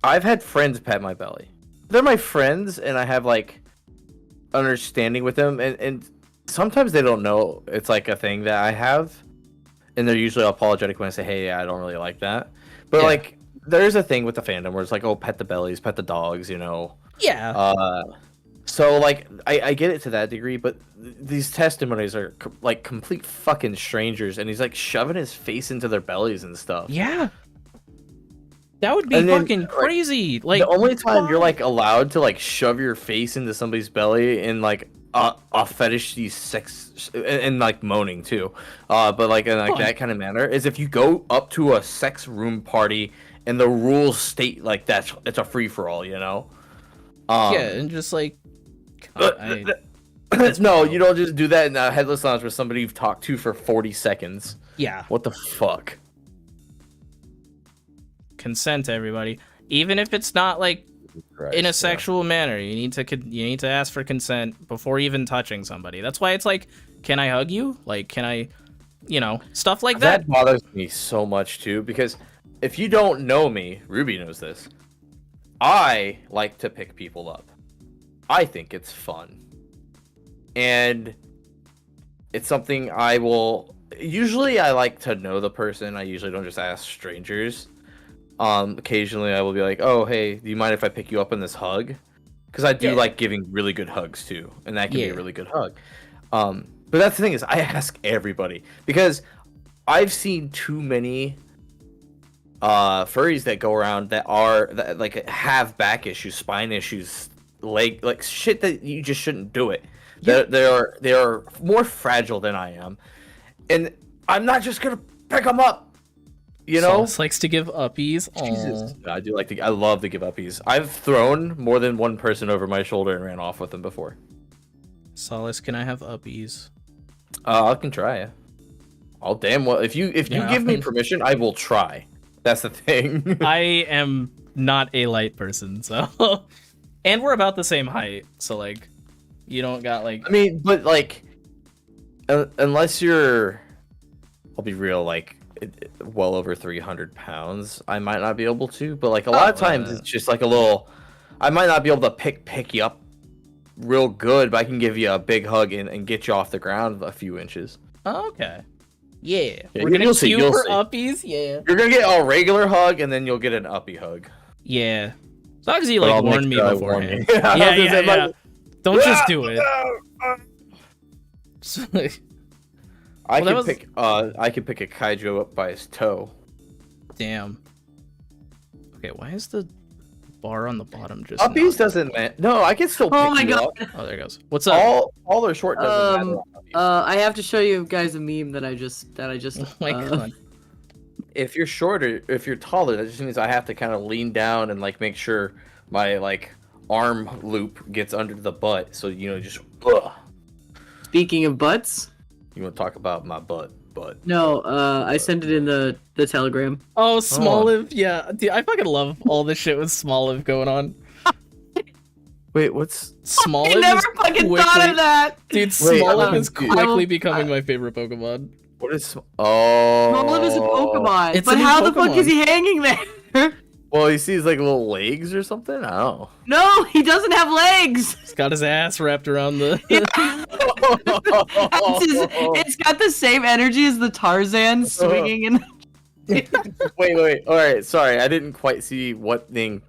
I've had friends pet my belly. They're my friends, and I have like understanding with them, and sometimes they don't know it's like a thing that I have, and they're usually apologetic when I say, "Hey, I don't really like that." But Yeah. like, there's a thing with the fandom where it's like, "Oh, pet the bellies, pet the dogs," Yeah. So like, I get it to that degree, but these testimonies are like complete fucking strangers, and he's like shoving his face into their bellies and stuff. Yeah. That would be And then, fucking like, crazy. Like, the only time you're like allowed to like shove your face into somebody's belly in like a fetish sex and like moaning too, but like in like Huh. that kind of manner is if you go up to a sex room party and the rules state like that's it's a free for all, yeah, and just like, no, you don't just do that in a headless lounge with somebody you've talked to for 40 seconds. yeah. What the fuck? Consent, everybody. Even if it's not like in a sexual manner, you need to ask for consent before even touching somebody. That's why it's like, can I hug you? Like, can I, stuff like that. That bothers me so much too, because if you don't know me, Ruby knows this. I like to pick people up. I think it's fun. And it's something I will usually I like to know the person. I usually don't just ask strangers. Occasionally I will be like, "Oh, hey, do you mind if I pick you up in this hug?" Because I do like giving really good hugs too, and that can be a really good hug. But that's the thing is, I ask everybody because I've seen too many furries that go around that like have back issues, spine issues, leg like shit that you just shouldn't do it. Yeah. They are more fragile than I am, and I'm not just gonna pick them up. Sauce likes to give uppies. Jesus, Aw. I love to give uppies. I've thrown more than one person over my shoulder and ran off with them before. Solace, can I have uppies? I can try. I'll damn well if you give me permission, I will try. That's the thing. I am not a light person, so and we're about the same height, so like you don't got like I mean, but like unless you're, I'll be real, like well over 300 pounds, I might not be able to. But like a lot of times, it's just like a little. I might not be able to pick you up real good, but I can give you a big hug and get you off the ground a few inches. Oh, okay. Yeah. Yeah, We're gonna you'll see, queue you'll for see. uppies, yeah. You're gonna get a regular hug, and then you'll get an uppy hug. Yeah. As long as you But like I'll make warn me sure I warn beforehand. you. Yeah, I was yeah, gonna say, yeah. like, Don't just do it. I Well, can pick a kaiju up by his toe. Damn. Okay, why is the bar on the bottom just Puppies not- doesn't matter. No, I can still pick Oh my you god. up. Oh, there it goes. What's up? All or short doesn't matter. on puppies. I have to show you guys a meme that I just Oh my god. If you're shorter, if you're taller, that just means I have to kind of lean down and like make sure my like arm loop gets under the butt. So just. Ugh. Speaking of butts, You want to talk about my butt? no, I sent it in the Telegram. Oh, Smoliv, yeah. Dude, I fucking love all this shit with Smoliv going on. Wait, what's? Smoliv I never is fucking quickly... thought of that. Dude, Wait, Smoliv is dude. quickly becoming my favorite Pokemon. What is? Oh. Smoliv is a Pokemon, It's a but new how the fuck Pokemon. is he hanging there? Well, you see his like little legs or something. I don't know. No, he doesn't have legs. He's got his ass wrapped around the... It's got the same energy as the Tarzan swinging in. Wait. All right, sorry, I didn't quite see what the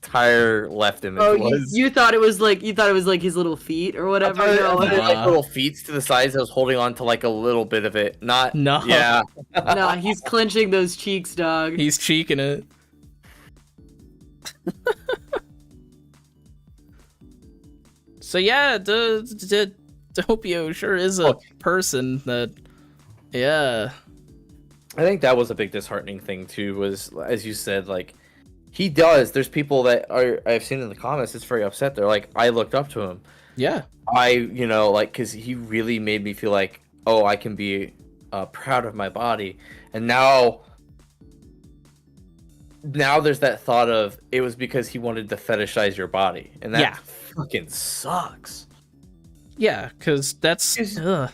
entire left image Oh, was. you thought it was like his little feet or I whatever. thought it No, was like Nah. little feet to the sides. I was holding on to like a little bit of it. Not. No. Yeah. no, he's clenching those cheeks, dog. He's cheeking it. So yeah, Doppio sure is a Look. person that, yeah. I think that was a big disheartening thing too. Was, as you said, like he does. There's people that I've seen in the comments. It's very upset. They're like, I looked up to him. Yeah. Like, because he really made me feel like, oh, I can be proud of my body. And now there's that thought of it was because he wanted to fetishize your body, and that Yeah. fucking sucks. Yeah, because that's... ugh.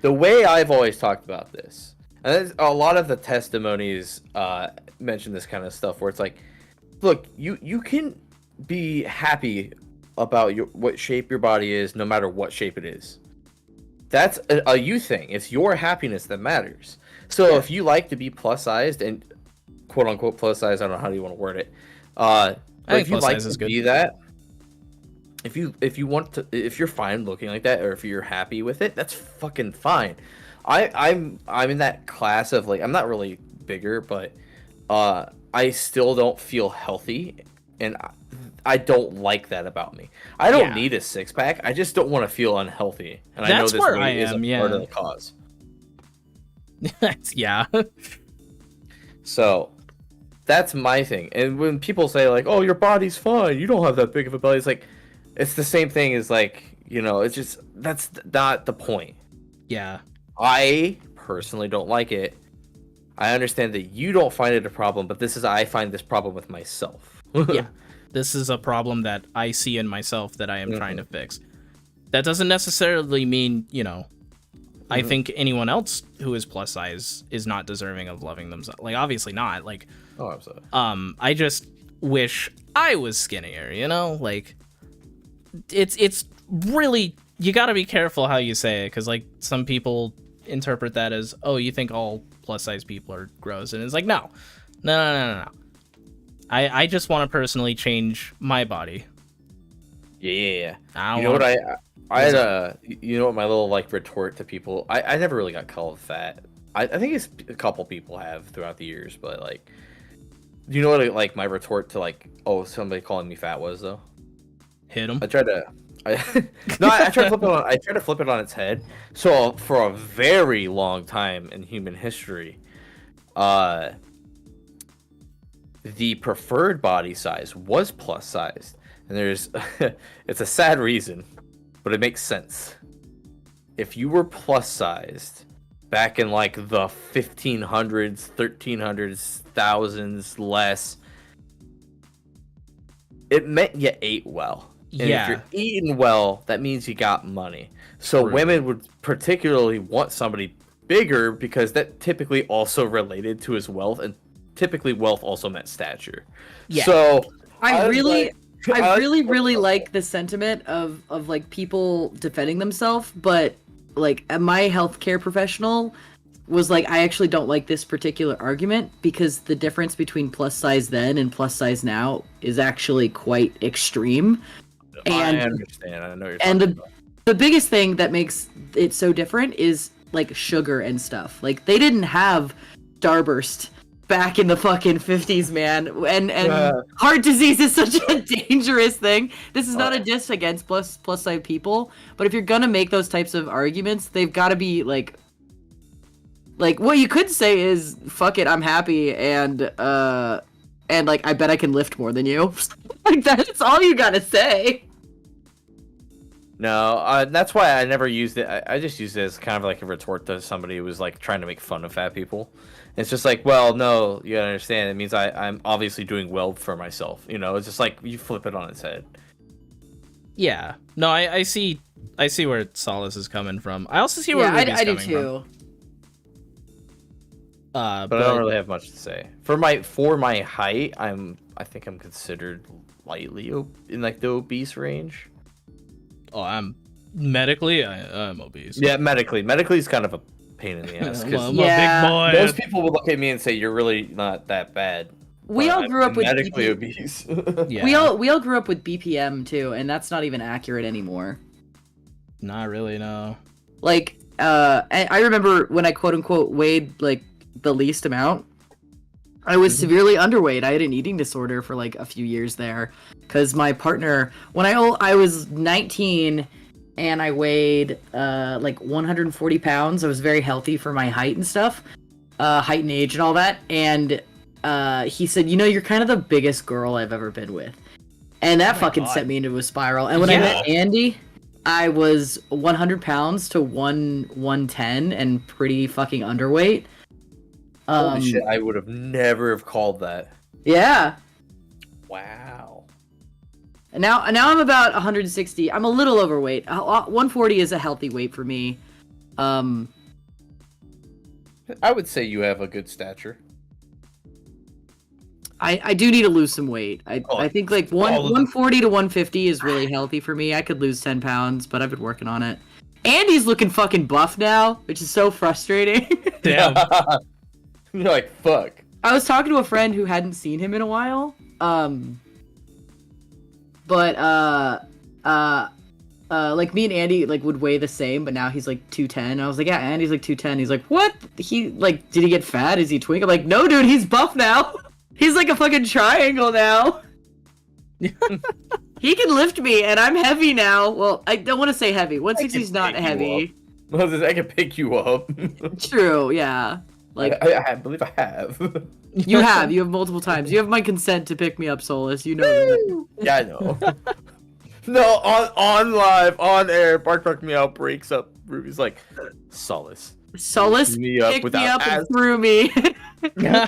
The way I've always talked about this, and a lot of the testimonies mention this kind of stuff, where it's like, look, you can be happy about what shape your body is, no matter what shape it is. That's a you thing. It's your happiness that matters. So if you like to be plus sized and quote unquote plus size, I don't know how you want to word it. But think if you plus like size is to good. be that, if you want to, if you're fine looking like that, or if you're happy with it, that's fucking fine. I'm in that class of like, I'm not really bigger, but I still don't feel healthy, and I don't like that about me. I don't Yeah. need a six pack. I just don't want to feel unhealthy, and I know That's this where weight I is am, a yeah. part of the cause. Yeah. So that's my thing. And when people say like, "Oh, your body's fine. You don't have that big of a belly," it's like, it's the same thing as like, it's just, that's not the point. Yeah. I personally don't like it. I understand that you don't find it a problem, but I find this problem with myself. Yeah. This is a problem that I see in myself that I am trying to fix. That doesn't necessarily mean, I think anyone else who is plus size is not deserving of loving themselves. Like, obviously not. Like, Oh, I'm sorry. I just wish I was skinnier, Like, it's really, you gotta be careful how you say it, because, like, some people interpret that as, oh, you think all plus size people are gross, and it's like, no. I just want to personally change my body. Yeah. I You don't know what wanna- I had what my little like retort to people. I never really got called fat. I think it's a couple people have throughout the years, but like, you know what like my retort to like, oh, somebody calling me fat was though? hit him. I tried to I tried to flip it on. I tried to flip it on its head. So for a very long time in human history, the preferred body size was plus sized, and there's it's a sad reason, but it makes sense. If you were plus sized back in like the 1500s, 1300s, thousands less, it meant you ate well. And Yeah. if you're eating well, that means you got money. So True. women would particularly want somebody bigger because that typically also related to his wealth, and typically wealth also meant stature. Yeah. So I was really, like- I really like the sentiment of like people defending themselves, but like my healthcare professional was like, I actually don't like this particular argument because the difference between plus size then and plus size now is actually quite extreme. I And understand. I know you're and talking about. the biggest thing that makes it so different is like sugar and stuff. Like they didn't have Starburst back in the fucking 50s, man. And heart disease is such a dangerous thing. This is not a diss against plus size people, but if you're gonna make those types of arguments, they've got to be like what you could say is fuck it, I'm happy, and like I bet I can lift more than you. Like that's all you gotta say. No, that's why I never used it. I just used it as kind of like a retort to somebody who was like trying to make fun of fat people. It's just like, well, no, you gotta understand. It means I'm obviously doing well for myself. You know, it's just like you flip it on its head. Yeah. No, I see where Solace is coming from. I also see where Ruby's I do coming too. from. But I don't really have much to say. For my height, I think I'm considered lightly in like the obese range. Oh, I'm obese. Yeah, medically is kind of a pain in the ass. Well, I'm Yeah. a big boy. Most people would look at me and say, "You're really not that bad." We But all grew up with medically obese. Yeah. we all grew up with BPM too, and that's not even accurate anymore. Not really, no. Like, I remember when I quote unquote weighed like the least amount, I was severely underweight. I had an eating disorder for like a few years there, because my partner, when I was 19 and I weighed like 140 pounds. I was very healthy for my height and stuff, height and age and all that. And he said, you know, you're kind of the biggest girl I've ever been with. And that fucking sent me into a spiral. And when I met Andy, I was 100 pounds to 110 and pretty fucking underweight. Holy shit, I would have never have called that. Yeah. Wow. And now I'm about 160. I'm a little overweight. 140 is a healthy weight for me. I would say you have a good stature. I do need to lose some weight. I think like 140 to 150 is really healthy for me. I could lose 10 pounds, but I've been working on it. Andy's looking fucking buff now, which is so frustrating. Damn. You're like, fuck. I was talking to a friend who hadn't seen him in a while. But like me and Andy like would weigh the same, but now he's like 210. I was like, yeah, Andy's like 210. He's like, what? He like, did he get fat? Is he twink? I'm like, no, dude, he's buff now. He's like a fucking triangle now. He can lift me, and I'm heavy now. Well, I don't want to say heavy. 160's not heavy. Well, I can pick you up. True, yeah. Like I believe I have. You have multiple times. You have my consent to pick me up, Solus. You know that. Yeah, I know. No, on live, on air, Bark me out, breaks up. Ruby's like, Solus. Solus picked me up and threw me. No.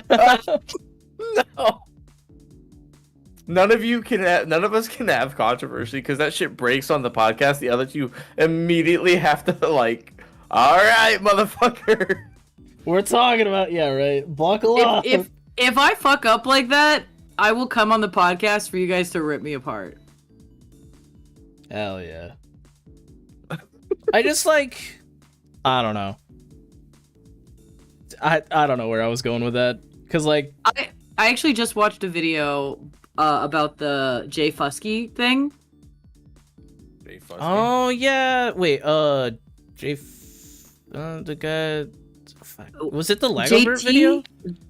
None of us can have controversy because that shit breaks on the podcast. The other two immediately have to like, all right, motherfucker. We're talking about right. Buckle up. If I fuck up like that, I will come on the podcast for you guys to rip me apart. Hell yeah. I just like, I don't know. I don't know where I was going with that, because like I actually just watched a video about the Jay Fusky thing. Jay Fusky? Oh yeah, wait, the guy. Was it the Lego Bert video?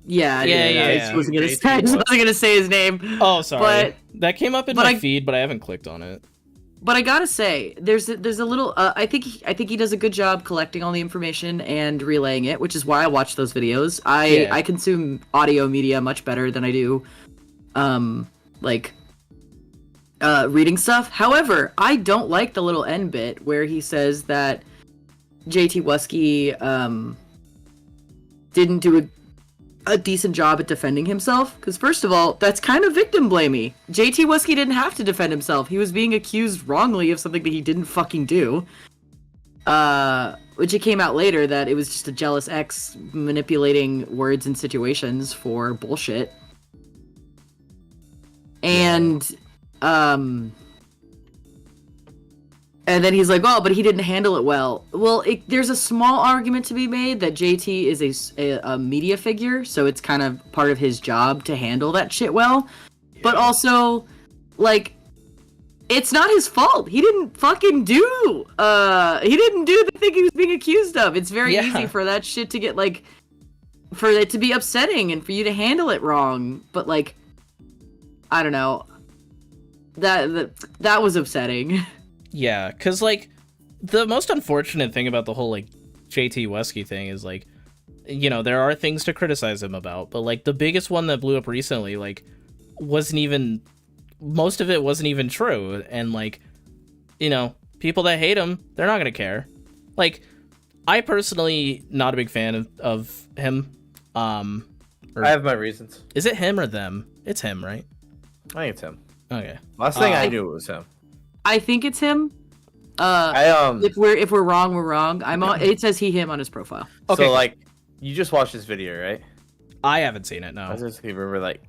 Yeah. I just wasn't gonna say his name. Oh, sorry. But that came up in my feed, but I haven't clicked on it. But I gotta say, there's a little. I think he does a good job collecting all the information and relaying it, which is why I watch those videos. I consume audio media much better than I do, reading stuff. However, I don't like the little end bit where he says that JT Wusky didn't do a decent job at defending himself, because first of all, that's kind of victim blamey. JT Wusky didn't have to defend himself. He was being accused wrongly of something that he didn't fucking do. Which it came out later that it was just a jealous ex manipulating words and situations for bullshit. And then he's like, oh, but he didn't handle it well. Well, there's a small argument to be made that JT is a media figure, so it's kind of part of his job to handle that shit well. Yeah. But also, like, It's not his fault. He didn't fucking do the thing he was being accused of. It's very easy for that shit to get like, for it to be upsetting and for you to handle it wrong. But like, I don't know. That was upsetting. Yeah, because like the most unfortunate thing about the whole like JT Wesky thing is like, you know, there are things to criticize him about, but like the biggest one that blew up recently, like, most of it wasn't even true. And like, you know, people that hate him, they're not gonna care. Like, I personally not a big fan of him. I have my reasons. Is it him or them? It's him, right? I think it's him. Okay. Last thing I knew it was him. I think it's him. If we're wrong, we're wrong. It says he, him on his profile. Okay. So like, you just watched this video, right? I haven't seen it. No. I just remember like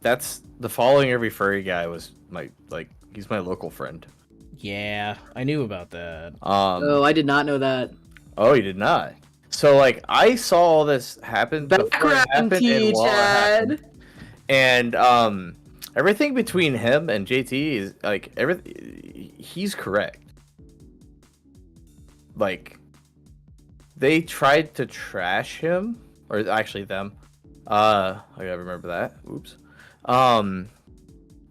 that's the following every furry guy was he's my local friend. Yeah, I knew about that. Oh, I did not know that. Oh, you did not. So like, I saw all this happen before it happened and while it happened. And everything between him and JT is like he's correct. Like, they tried to trash him, or actually them. I gotta remember that. Oops.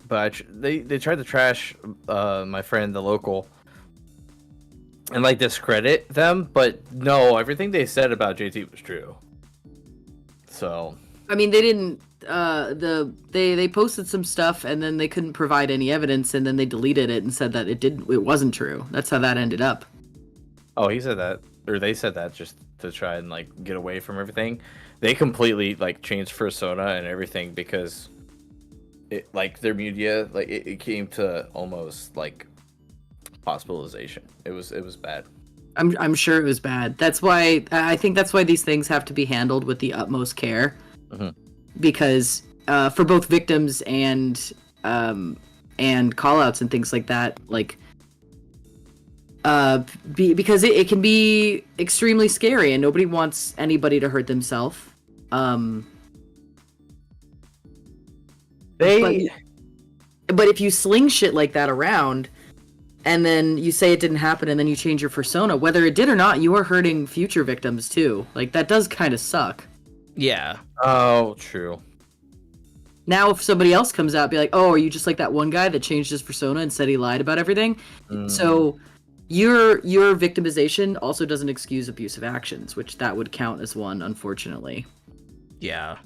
But they tried to trash my friend, the local, and like discredit them. But no, everything they said about JT was true. So I mean, they didn't. They posted some stuff and then they couldn't provide any evidence, and then they deleted it and said that it wasn't true. That's how that ended up. Oh, he said that, or they said that just to try and like get away from everything. They completely like changed persona and everything because it, like, their media, like it came to almost like hospitalization. It was bad. I'm sure it was bad. That's why I think that's why these things have to be handled with the utmost care, because for both victims and call-outs and things like that, like. Because it can be extremely scary and nobody wants anybody to hurt themselves. But if you sling shit like that around and then you say it didn't happen and then you change your persona, whether it did or not, you are hurting future victims too. Like, that does kind of suck. Yeah. Oh, true. Now if somebody else comes out and be like, oh, are you just like that one guy that changed his persona and said he lied about everything? So your victimization also doesn't excuse abusive actions, which that would count as one, unfortunately. Yeah.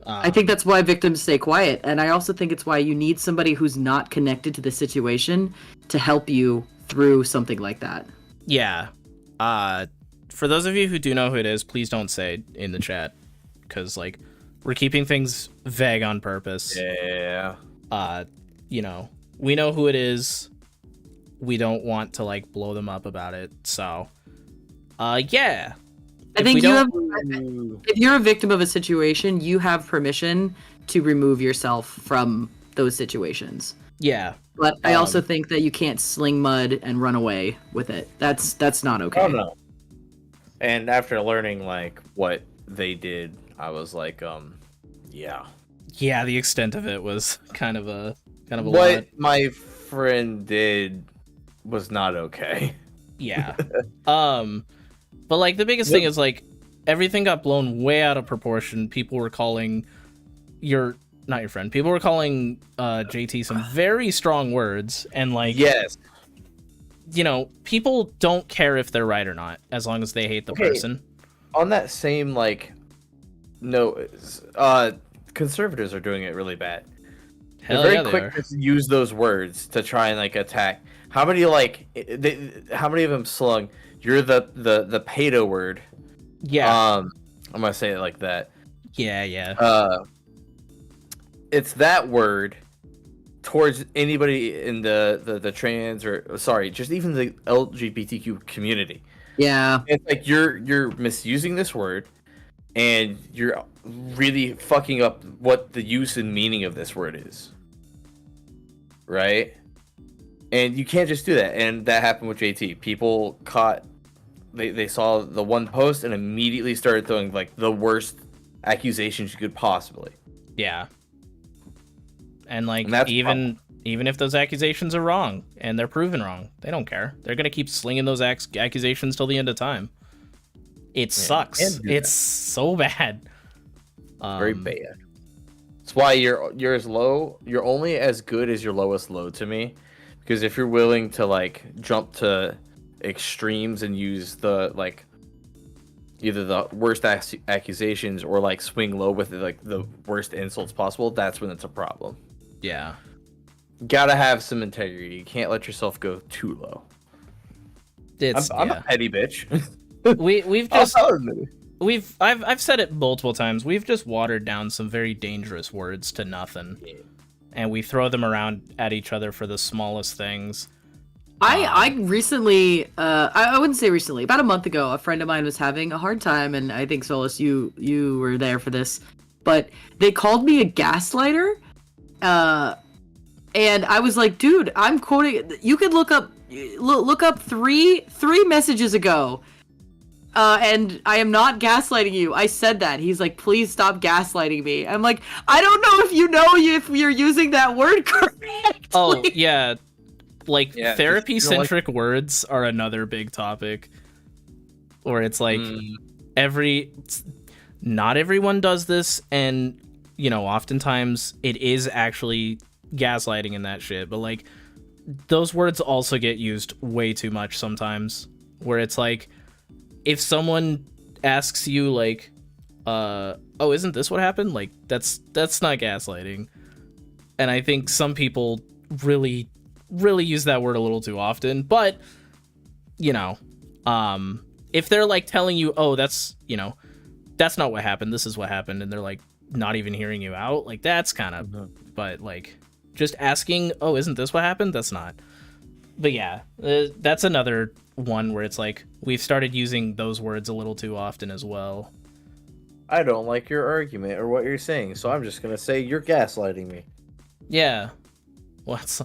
I think that's why victims stay quiet, and I also think it's why you need somebody who's not connected to the situation to help you through something like that. Yeah. For those of you who do know who it is, please don't say in the chat, because like, we're keeping things vague on purpose. Yeah. You know, we know who it is. We don't want to like blow them up about it. So, yeah. I think if you're a victim of a situation, you have permission to remove yourself from those situations. Yeah. But I also think that you can't sling mud and run away with it. That's not okay. Oh no. And after learning like what they did, I was like, yeah. Yeah, the extent of it was kind of a what lot. My friend did was not okay. Yeah. But like, the biggest thing is like, everything got blown way out of proportion. People were calling not your friend. People were calling JT some very strong words, and like, yes, you know, people don't care if they're right or not as long as they hate the person. On that same like, no, conservatives are doing it really bad. Hell They're yeah, very quick to use those words to try and like attack. How many how many of them slung? You're the pedo word. Yeah. I'm gonna say it like that. Yeah. It's that word towards anybody in the trans, or sorry, just even the LGBTQ community. Yeah. It's like you're misusing this word, and you're really fucking up what the use and meaning of this word is. Right? And you can't just do that. And that happened with JT. People caught, they saw the one post and immediately started throwing like the worst accusations you could possibly. Yeah. And like, and that's even even if those accusations are wrong and they're proven wrong, they don't care. They're gonna keep slinging those accusations till the end of time. It sucks. It's so bad. Very bad. That's why you're as low. You're only as good as your lowest low to me, because if you're willing to like jump to extremes and use the like either the worst accusations or like swing low with like the worst insults possible, that's when it's a problem. Yeah. Gotta have some integrity. You can't let yourself go too low. I'm a petty bitch. We've just I've said it multiple times. We've just watered down some very dangerous words to nothing, and we throw them around at each other for the smallest things. I recently, I wouldn't say recently, about a month ago, a friend of mine was having a hard time, and I think Solus, you were there for this, but they called me a gaslighter, and I was like, dude, I'm quoting. You could look up three messages ago, and I am not gaslighting you. I said that. He's like, please stop gaslighting me. I'm like, I don't know if you're using that word correctly. Oh yeah. Like, therapy-centric words are another big topic, where it's like not everyone does this, and you know, oftentimes it is actually gaslighting and that shit, but like those words also get used way too much sometimes, where it's like if someone asks you like oh, isn't this what happened, like that's not gaslighting. And I think some people really use that word a little too often, but you know, if they're like telling you, oh, that's not what happened, this is what happened, and they're like not even hearing you out, like that's kind of, but like just asking, oh, isn't this what happened, that's not. But yeah, that's another one where it's like we've started using those words a little too often as well. I don't like your argument or what you're saying, so I'm just gonna say you're gaslighting me. Yeah, well, that's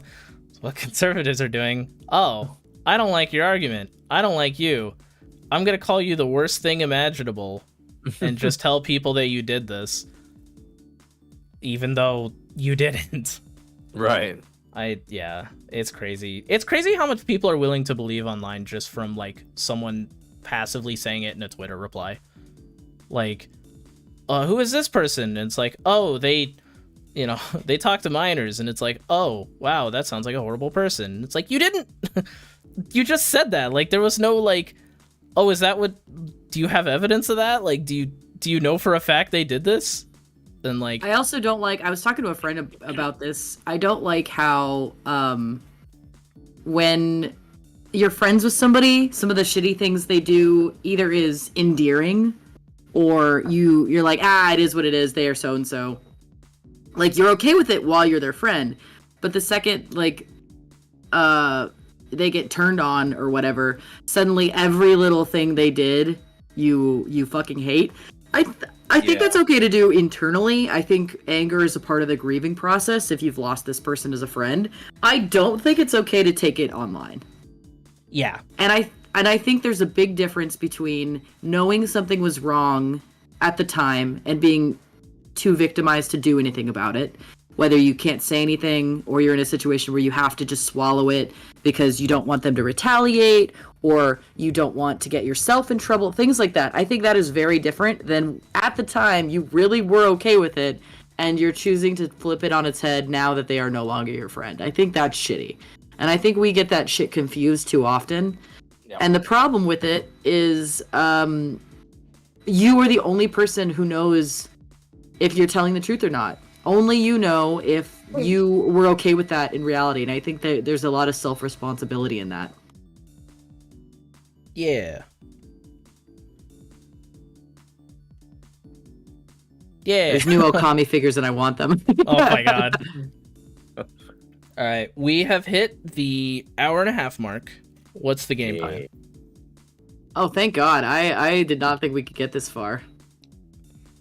what conservatives are doing. Oh, I don't like your argument. I don't like you. I'm gonna call you the worst thing imaginable and just tell people that you did this, even though you didn't. Right. Yeah, it's crazy. It's crazy how much people are willing to believe online just from like someone passively saying it in a Twitter reply. Like, who is this person? And it's like, oh, they talk to minors, and it's like, oh, wow, that sounds like a horrible person. And it's like, you didn't, you just said that. Like, there was no like, oh, is that what, do you have evidence of that? Like, do you know for a fact they did this? Then like, I also don't like, I was talking to a friend about this. I don't like how, when you're friends with somebody, some of the shitty things they do either is endearing, or you're like, it is what it is, they are so-and-so. Like, you're okay with it while you're their friend, but the second, like, they get turned on or whatever, suddenly every little thing they did, you fucking hate. I think that's okay to do internally. I think anger is a part of the grieving process if you've lost this person as a friend. I don't think it's okay to take it online. Yeah. And I think there's a big difference between knowing something was wrong at the time and being too victimized to do anything about it, whether you can't say anything or you're in a situation where you have to just swallow it because you don't want them to retaliate or you don't want to get yourself in trouble, things like that. I think that is very different than at the time you really were okay with it and you're choosing to flip it on its head now that they are no longer your friend. I think that's shitty. And I think we get that shit confused too often. Yep. And the problem with it is you are the only person who knows if you're telling the truth or not. Only you know if you were okay with that in reality. And I think that there's a lot of self-responsibility in that. Yeah. Yeah. There's new Okami figures and I want them. Oh my god. All right, we have hit the hour-and-a-half mark. What's the game plan? Oh, thank God. I did not think we could get this far.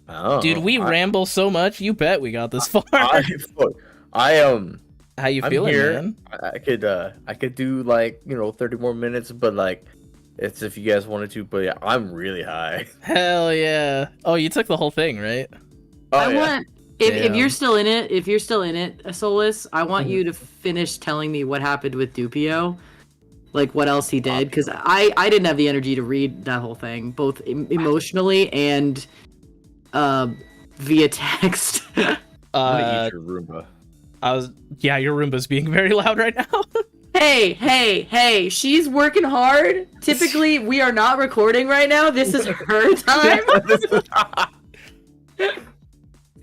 Oh, dude, we ramble so much. You bet we got this far. How you feeling, here. Man? I could do like 30 more minutes, but like it's if you guys wanted to. But yeah, I'm really high. Hell yeah! Oh, you took the whole thing, right? Oh, If you're Damn. still in it, Solus, I want you to finish telling me what happened with Dupio, like what else he did, because I didn't have the energy to read that whole thing, both emotionally and via text. I'm gonna eat your Roomba. Your Roomba's being very loud right now. Hey, she's working hard. Typically, we are not recording right now. This is her time.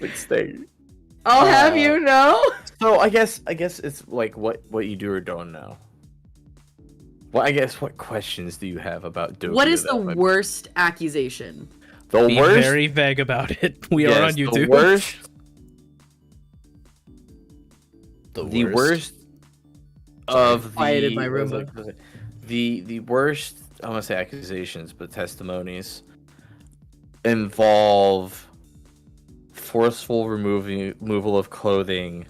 Like, stay. I'll have you know. So I guess it's like what you do or don't know. Well, I guess what questions do you have about Dopey? What is the worst accusation? The Be worst. very vague about it. We are on YouTube. The worst. The worst of Quieted the my Roomba. the worst. I want to say accusations, but testimonies involve forceful removal of clothing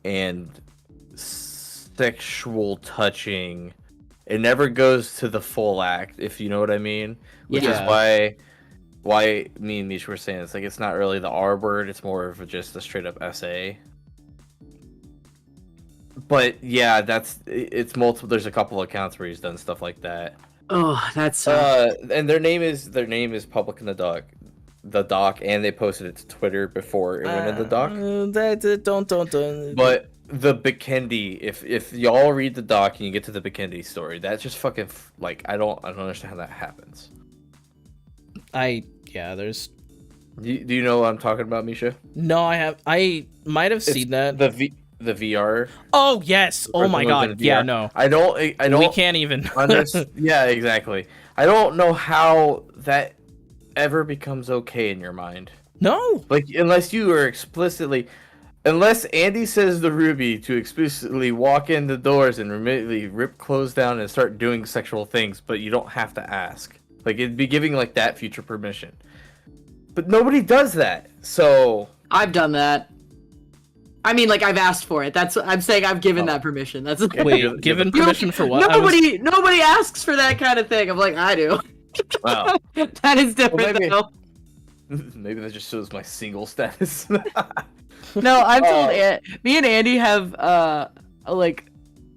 and sexual touching. It never goes to the full act, if you know what I mean. Which is why me and Misha were saying it's like it's not really the R word, it's more of just a straight up essay. But yeah, it's multiple. There's a couple accounts where he's done stuff like that. Oh, that's and their name is public in the doc, and they posted it to Twitter before it went in the doc. Don't. But the Bikendi, if y'all read the doc and you get to the Bikendi story, that's just fucking like I don't understand how that happens. There's. Do you know what I'm talking about, Misha? No, I might have seen that. The VR. Oh yes! Oh my god! Yeah, no. I don't. We can't even. Yeah, exactly. I don't know how that ever becomes okay in your mind. No. Like unless you are unless Andy says the Ruby to explicitly walk in the doors and immediately rip clothes down and start doing sexual things, but you don't have to ask. Like it'd be giving like that future permission. But nobody does that. So I've done that. I mean, like I've asked for it. That's I'm saying I've given that permission. That's Wait, given permission for what? Nobody asks for that kind of thing. I'm like, I do. wow. That is different though. Maybe that just shows my single status. No, I've told me and Andy have like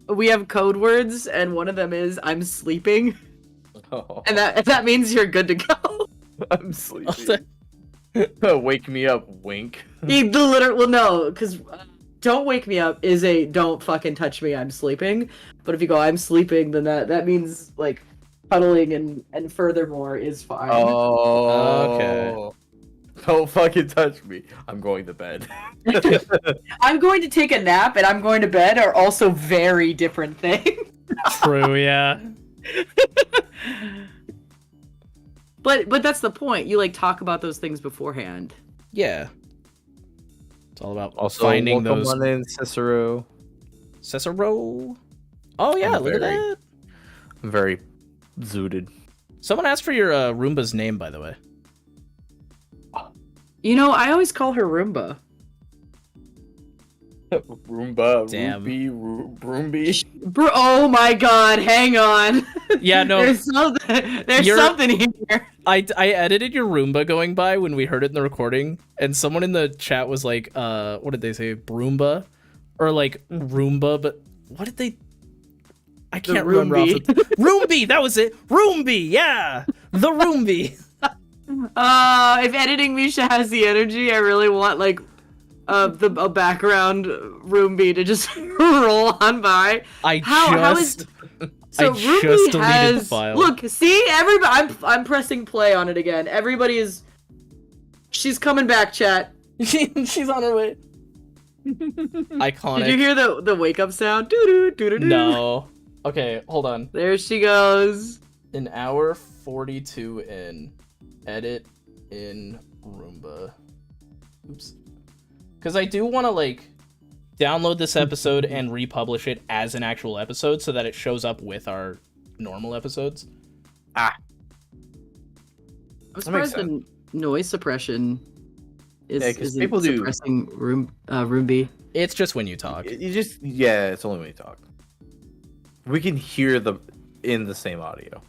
we have code words, and one of them is I'm sleeping, and that means you're good to go. I'm sleeping. Wake me up, wink. No, because don't wake me up is a don't fucking touch me, I'm sleeping. But if you go I'm sleeping, then that means like cuddling and furthermore is fine. Oh, okay. Don't fucking touch me. I'm going to bed. I'm going to take a nap and I'm going to bed are also very different things. True, yeah. But that's the point. You like talk about those things beforehand. Yeah. It's all about Also, finding welcome those. on in, Cicero. Cicero. Oh yeah, look at that. I'm very zooted. Someone asked for your Roomba's name, by the way. You know, I always call her Roomba. Roomba, Damn. Roomby. Bro, oh my god, hang on. Yeah, no. There's something here. I edited your Roomba going by when we heard it in the recording, and someone in the chat was like, what did they say? Broomba? Or like Roomba, but what did they... I can't remember. Roomby, that was it. Roomby, yeah. The Roomby. If editing Misha has the energy, I really want like a background Roomby to just roll on by. So I just Ruby deleted has, the file. Look, see, everybody. I'm pressing play on it again. Everybody is. She's coming back, chat. She's on her way. Iconic. Did you hear the wake up sound? Doo doo doo doo. No. Okay, hold on. There she goes. An hour 42 in. Edit in Roomba. Oops. Because I do want to like download this episode and republish it as an actual episode so that it shows up with our normal episodes. I'm surprised the noise suppression isn't people do suppressing Roomby. It's just when you talk. It's only when you talk. We can hear in the same audio.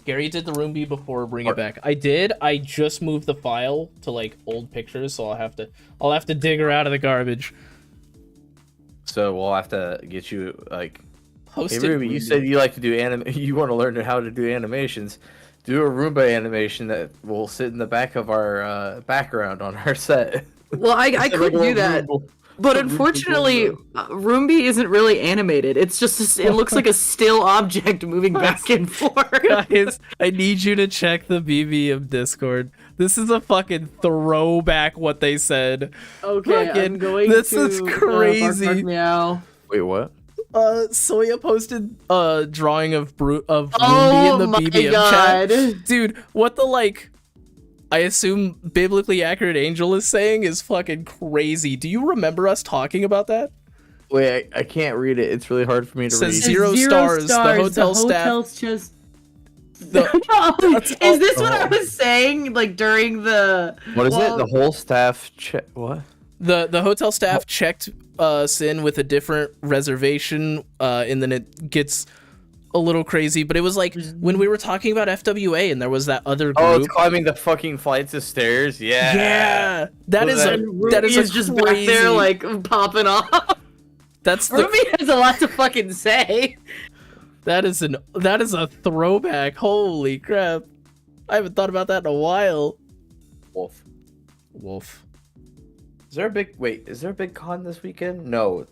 Gary did the Roomba before bring it back. I did. I just moved the file to like old pictures, so I'll have to dig her out of the garbage. So we'll have to get you like. Posted Hey Ruby, you said you like to do You want to learn how to do animations. Do a Roomba animation that will sit in the back of our background on our set. Well, I could do that, but unfortunately, Roomba isn't really animated. It's just it looks like a still object moving back and forth. Guys, I need you to check the BBM Discord. This is a fucking throwback. What they said. Okay, Fucking, I'm going this to. is crazy. Bark, bark, meow. Wait, what? Soya posted a drawing of Roomba Oh in the my BBM god, chat. Dude, what the like? I assume biblically accurate angel is saying is fucking crazy. Do you remember us talking about that? Wait, I can't read it. It's really hard for me to Says read. zero stars. The hotel staff. Hotel's just. That's Is this what I was saying? Like during the. What is it? The whole staff check. What? The hotel staff checked us in with a different reservation, and then it gets a little crazy. But it was like when we were talking about FWA, and there was that other group. Oh, it's climbing the fucking flights of stairs. Yeah. Yeah, that is just back there like popping off. That's Ruby has a lot to fucking say. That is a throwback. Holy crap! I haven't thought about that in a while. Wolf. Is there a big con this weekend? No.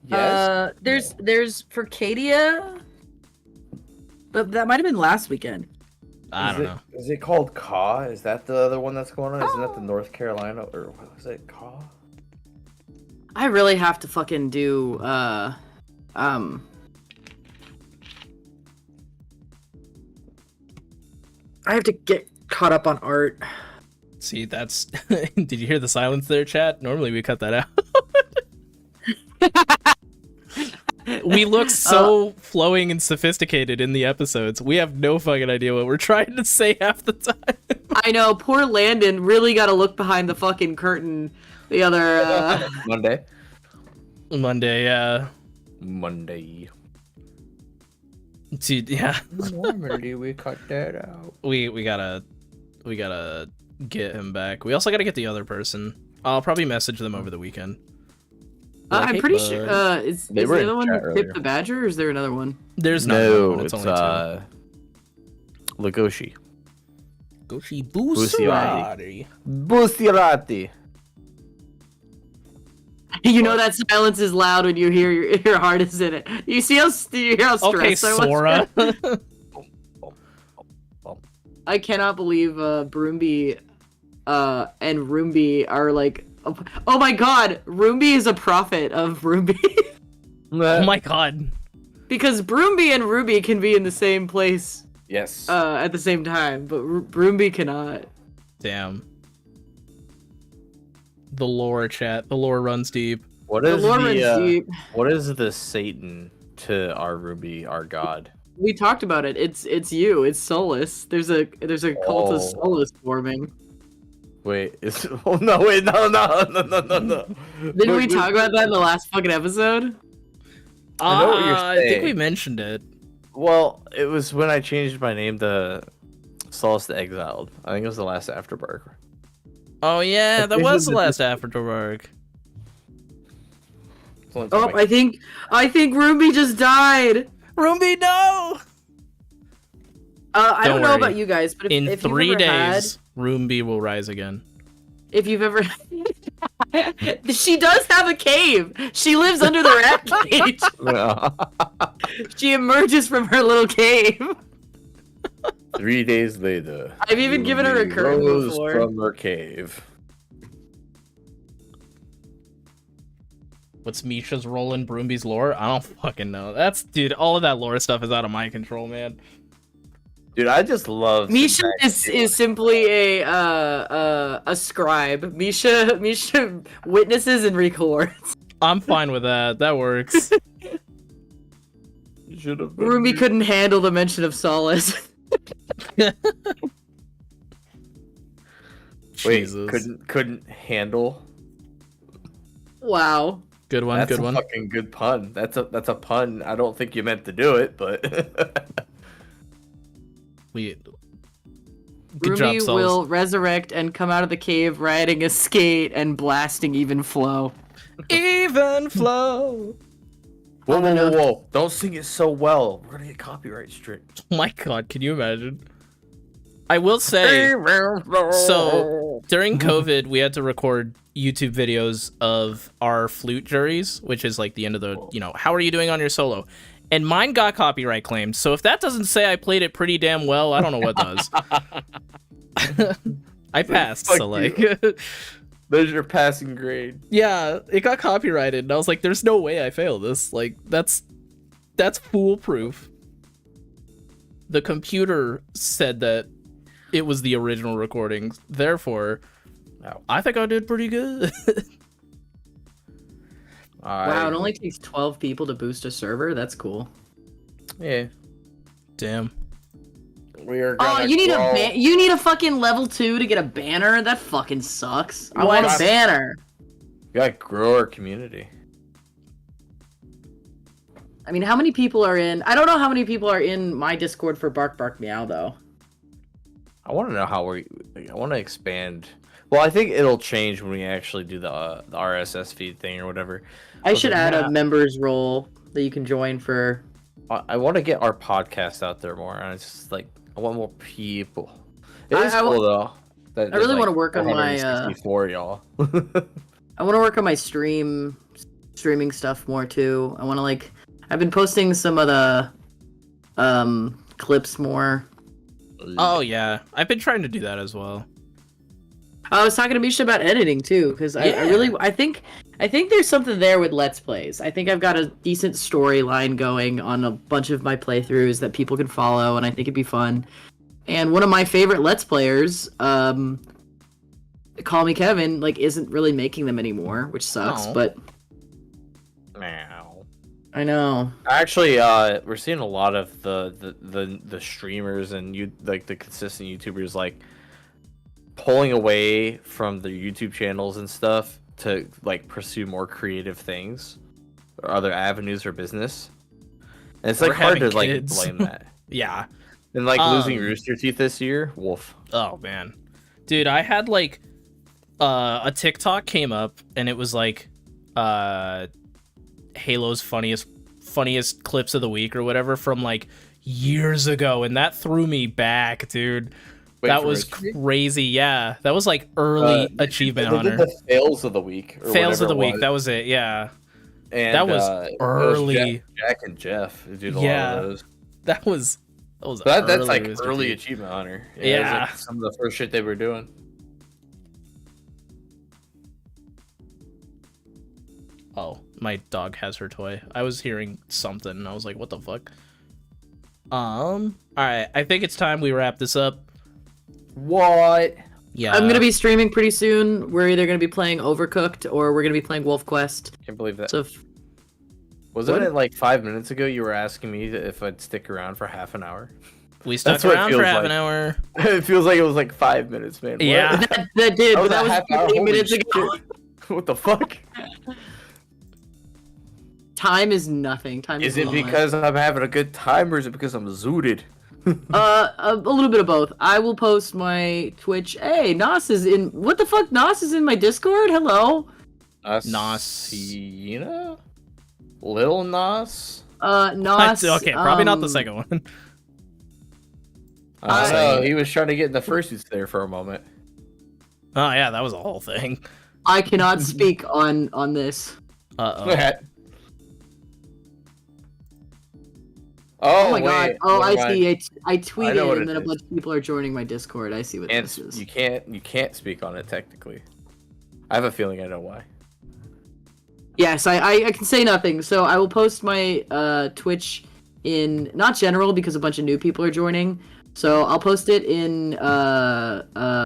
Yes. There's Furcadia, but that might have been last weekend. I don't know. Is it called Caw? Is that the other one that's going on? Isn't that the North Carolina or what was it? Caw? I really have to fucking do I have to get caught up on art. See, that's. Did you hear the silence there, chat? Normally we cut that out. We look so flowing and sophisticated in the episodes. We have no fucking idea what we're trying to say half the time. I know, poor Landon really got to look behind the fucking curtain the other Monday. Yeah. Monday. Dude, yeah. Normally we cut that out. We gotta get him back. We also gotta get the other person. I'll probably message them over the weekend. I'm Hey, pretty bud. sure is the other one Tip the Badger, or is there another one? There's no. one. It's only two. Lagoshi. Goshi Busirati. Busirati. You know that silence is loud when you hear your heart is in it. You see how stressed Okay, I was? Sora. I cannot believe Broomby and Roomby are like. Oh my god, Roomby is a prophet of Roomby. Oh my god. Because Broomby and Ruby can be in the same place. Yes. At the same time, but Broomby cannot. Damn. The lore, chat. The lore runs deep. What is deep. What is the Satan to our Ruby, our god? We talked about it. It's you. It's Solus. There's a cult of Solus forming. Wait, no. Didn't we talk about that in the last fucking episode? I know what you're I think saying. we mentioned it. Well, it was when I changed my name to Solace the Exiled. I think it was the last Afterburg. Oh yeah, that was the last Afterburg. Oh, I think Ruby just died. Ruby, no! I don't know worry. about you guys, but In if 3 you've ever days, Roomby will rise again. if you've ever, she does have a cave. She lives under the rat cage. She emerges from her little cave. 3 days later, I've even given her a curtain rose before. from her cave. What's Misha's role in Broomby's lore? I don't fucking know. Dude, all of that lore stuff is out of my control, man. Dude, I just love Misha is simply a scribe. Misha witnesses and records. I'm fine with that. That works. Ruby couldn't handle the mention of Solace. Wait, Jesus. couldn't handle. Wow. Good one, That's good a one. fucking good pun. That's a pun. I don't think you meant to do it, but Sweet. Good job, Rumi Souls. will resurrect and come out of the cave riding a skate and blasting even flow. Even flow. Whoa. Don't sing it so well. We're gonna get copyright strict. Oh my god, can you imagine? I will say, so during COVID, we had to record YouTube videos of our flute juries, which is like the end of the, how are you doing on your solo? And mine got copyright claimed. So if that doesn't say I played it pretty damn well, I don't know what does. I passed, so like... There's your passing grade. Yeah, it got copyrighted, and I was like, there's no way I failed this. Like, that's foolproof. The computer said that it was the original recording, therefore, I think I did pretty good. Wow, it only takes 12 people to boost a server? That's cool. Yeah. Damn. We are Oh, gonna you need grow. you need a fucking level 2 to get a banner? That fucking sucks. I What? want a banner. We gotta grow our community. I mean, how many people are in... I don't know how many people are in my Discord for Bark Bark Meow, though. I want to know how I want to expand. Well, I think it'll change when we actually do the RSS feed thing or whatever. I should add yeah. a members role that you can join for... I want to get our podcast out there more, and it's just like I want more people. It is I cool though. That I really want wanna work on my, 464 y'all. I want to work on my streaming stuff more, too. I want to, like... I've been posting some of the clips more. Oh, yeah. I've been trying to do that as well. I was talking to Misha about editing too, because I think there's something there with Let's Plays. I think I've got a decent storyline going on a bunch of my playthroughs that people can follow, and I think it'd be fun. And one of my favorite Let's Players, Call Me Kevin, like isn't really making them anymore, which sucks. Oh. But Meow. I know. Actually, we're seeing a lot of the streamers and like the consistent YouTubers like pulling away from their YouTube channels and stuff to like pursue more creative things or other avenues for business. And it's like Or hard to having like kids. blame that. Yeah. And like losing Rooster Teeth this year, woof. Oh, man. Dude, I had like a TikTok came up and it was like Halo's funniest clips of the week or whatever from like years ago, and that threw me back, dude. Wait, that for was Rooster Teeth? crazy. Yeah, that was like early achievement They did hunter. the fails of the week. Or Fails of whatever the it week. was. That was it. Yeah, And, that was it early. Jack and Jeff who did a Yeah. lot of those. that was That's like Rooster early Teeth. achievement hunter. It was, Yeah. like, some of the first shit they were doing. Oh, my dog has her toy. I was hearing something and I was like, what the fuck? Alright, I think it's time we wrap this up. What? Yeah. I'm gonna be streaming pretty soon. We're either gonna be playing Overcooked or we're gonna be playing Wolf Quest. Can't believe that. So Wasn't it like 5 minutes ago you were asking me if I'd stick around for half an hour? We stuck That's what it around for feels half like. an hour. It feels like it was like 5 minutes, man. What? Yeah. that did, but That was that a was half hour. 15 Holy minutes ago. shit. What the fuck? Time is nothing. Time Is is it because I'm having a good time or is it because I'm zooted? a little bit of both. I will post my Twitch. Hey, Nos is in. What the fuck? Nos is in my Discord. Hello. Nasina? Lil Nas? Nos. Okay, probably not the second one. I don't know. He was trying to get in the fursuits there for a moment. Oh yeah, that was a whole thing. I cannot speak on this. Uh-oh. Oh my god. wait, Oh, never I mind. see. I I know tweeted what and it then a is. bunch of people are joining my Discord. I see what And this is. you can't speak on it technically. I have a feeling I know why. Yes, I can say nothing. So I will post my Twitch in not general because a bunch of new people are joining. So I'll post it in Come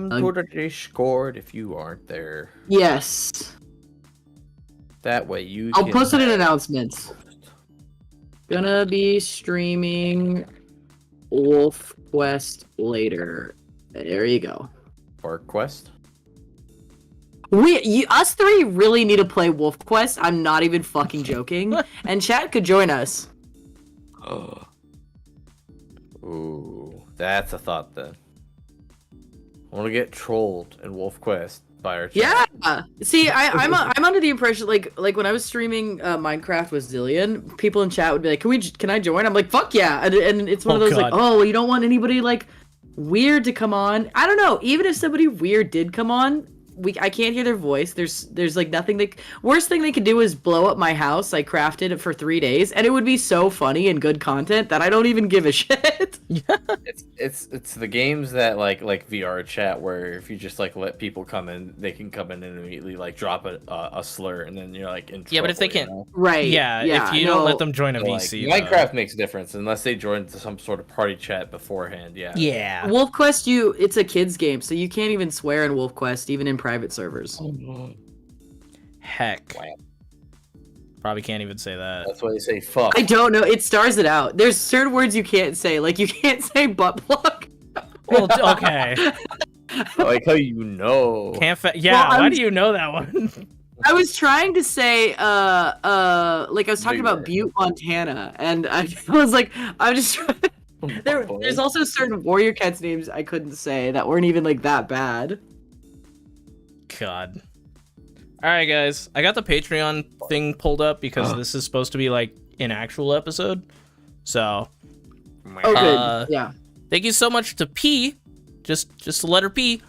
to the Discord if you aren't there. yes. That way you I'll can post it in have- announcements. Gonna be streaming Wolf Quest later. There you go. Bark Quest. Us three really need to play Wolf Quest. I'm not even fucking joking. And chat could join us. Oh. Ooh, that's a thought then. I want to get trolled in Wolf Quest by our chat. Yeah. See, I'm under the impression like when I was streaming Minecraft with Zillion, people in chat would be like, can I join? I'm like, fuck yeah. And it's one of those like, oh, you don't want anybody like weird to come on. I don't know. Even if somebody weird did come on, I can't hear their voice. There's like nothing worst thing they could do is blow up my house. I crafted it for 3 days, and it would be so funny and good content that I don't even give a shit. Yeah. It's the games that like VR chat where if you just like let people come in, they can come in and immediately like drop a slur, and then you're like in trouble. Yeah, but if they can't, right? Yeah, if you don't let them join a VC, like, Minecraft makes a difference unless they join some sort of party chat beforehand. Yeah. Yeah. Wolf Quest, it's a kids game, so you can't even swear in Wolf Quest, even in private servers. Heck. Probably can't even say that. That's why they say fuck. I don't know. It stars it out. There's certain words you can't say. Like, you can't say butt plug. Well, okay. I like how you know. Why do you know that one? I was trying to say, like I was talking about Butte, Montana, and I was like, I'm just trying. There's also certain Warrior Cats names I couldn't say that weren't even like that bad. God. All right, guys. I got the Patreon thing pulled up because this is supposed to be like an actual episode. So. Oh, good. Yeah. Thank you so much to P. Just the letter P.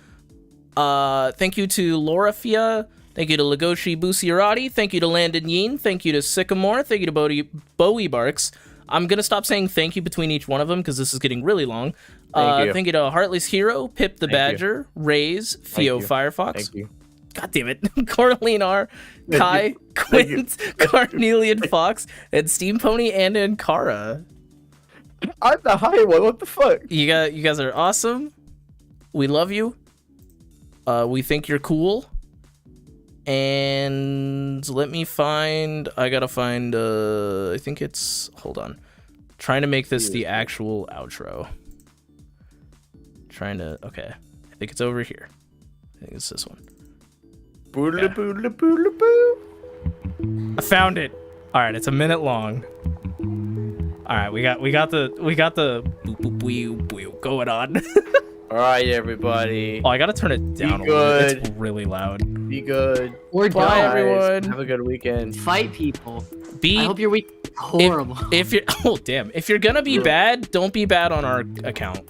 Thank you to Laura Fia. Thank you to Legoshi Busiarati. Thank you to Landon Yeen. Thank you to Sycamore. Thank you to Bowie Barks. I'm going to stop saying thank you between each one of them because this is getting really long. Thank you to Heartless Hero, Pip the Badger, Rays, Theo Firefox. Thank you. God damn it. Coraline R, Kai, Quint, Carnelian Fox, and Steam Pony and Ankara. I'm the high one. What the fuck? You guys are awesome. We love you. We think you're cool. And let me find. I gotta find. I think it's. Hold on. Trying to make this the actual outro. Okay. I think it's over here. I think it's this one. Boodle boodle boodle boo. I found it. All right, it's a minute long. All right, we got the boop, boop, boop, boop, going on. All right, everybody. Oh, I gotta turn it down a little. It's really loud. Be good. Or Bye, everyone. Have a good weekend. Fight people. I hope your week is horrible. If you're if you're gonna be bad, don't be bad on our account.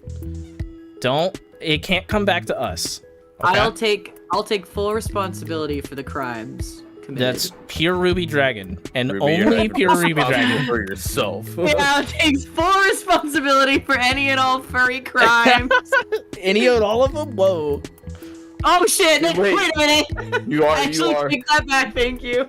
It can't come back to us. Okay? I'll take full responsibility for the crimes committed. That's PureRubyDragon, and only PureRubyDragon. For yourself. Yeah, takes full responsibility for any and all furry crimes. Any and all of them? Whoa. Oh shit! Wait a minute. You are. Actually, take that back. Thank you.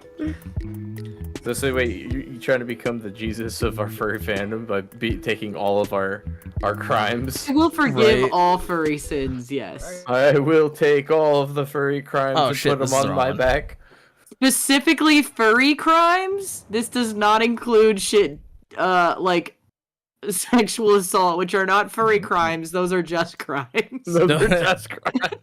So wait, you trying to become the Jesus of our furry fandom by taking all of our crimes? I will forgive all furry sins. Yes. I will take all of the furry crimes and put them on my back. Specifically, furry crimes. This does not include shit like sexual assault, which are not furry crimes. Those are just crimes. Those are just crimes.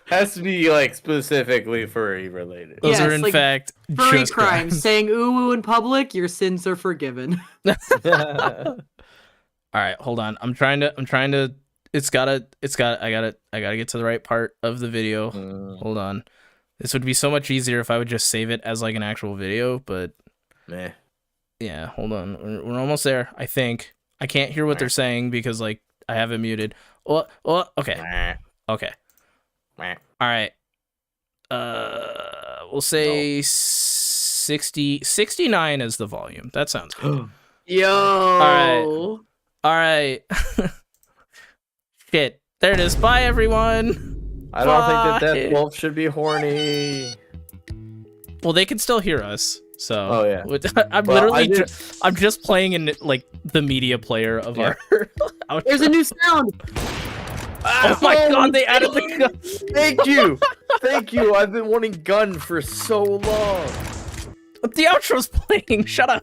Has to be like specifically furry related. Those are in fact furry just crimes. Saying ooh in public, your sins are forgiven. All right, hold on. I'm trying to I gotta get to the right part of the video. Hold on. This would be so much easier if I would just save it as like an actual video, but meh. Yeah, hold on. We're almost there, I think. I can't hear what they're saying because like I have it muted. Okay. Okay. All right. We'll say 69 is the volume. That sounds good. Yo. All right. Shit. There it is. Bye, everyone. I don't think that Death Wolf should be horny. Well, they can still hear us. So. Oh yeah. I'm just playing in like the media player of our. There's a new sound. Oh my god, they added the gun. Thank you. Thank you. I've been wanting gun for so long. The outro's playing. Shut up.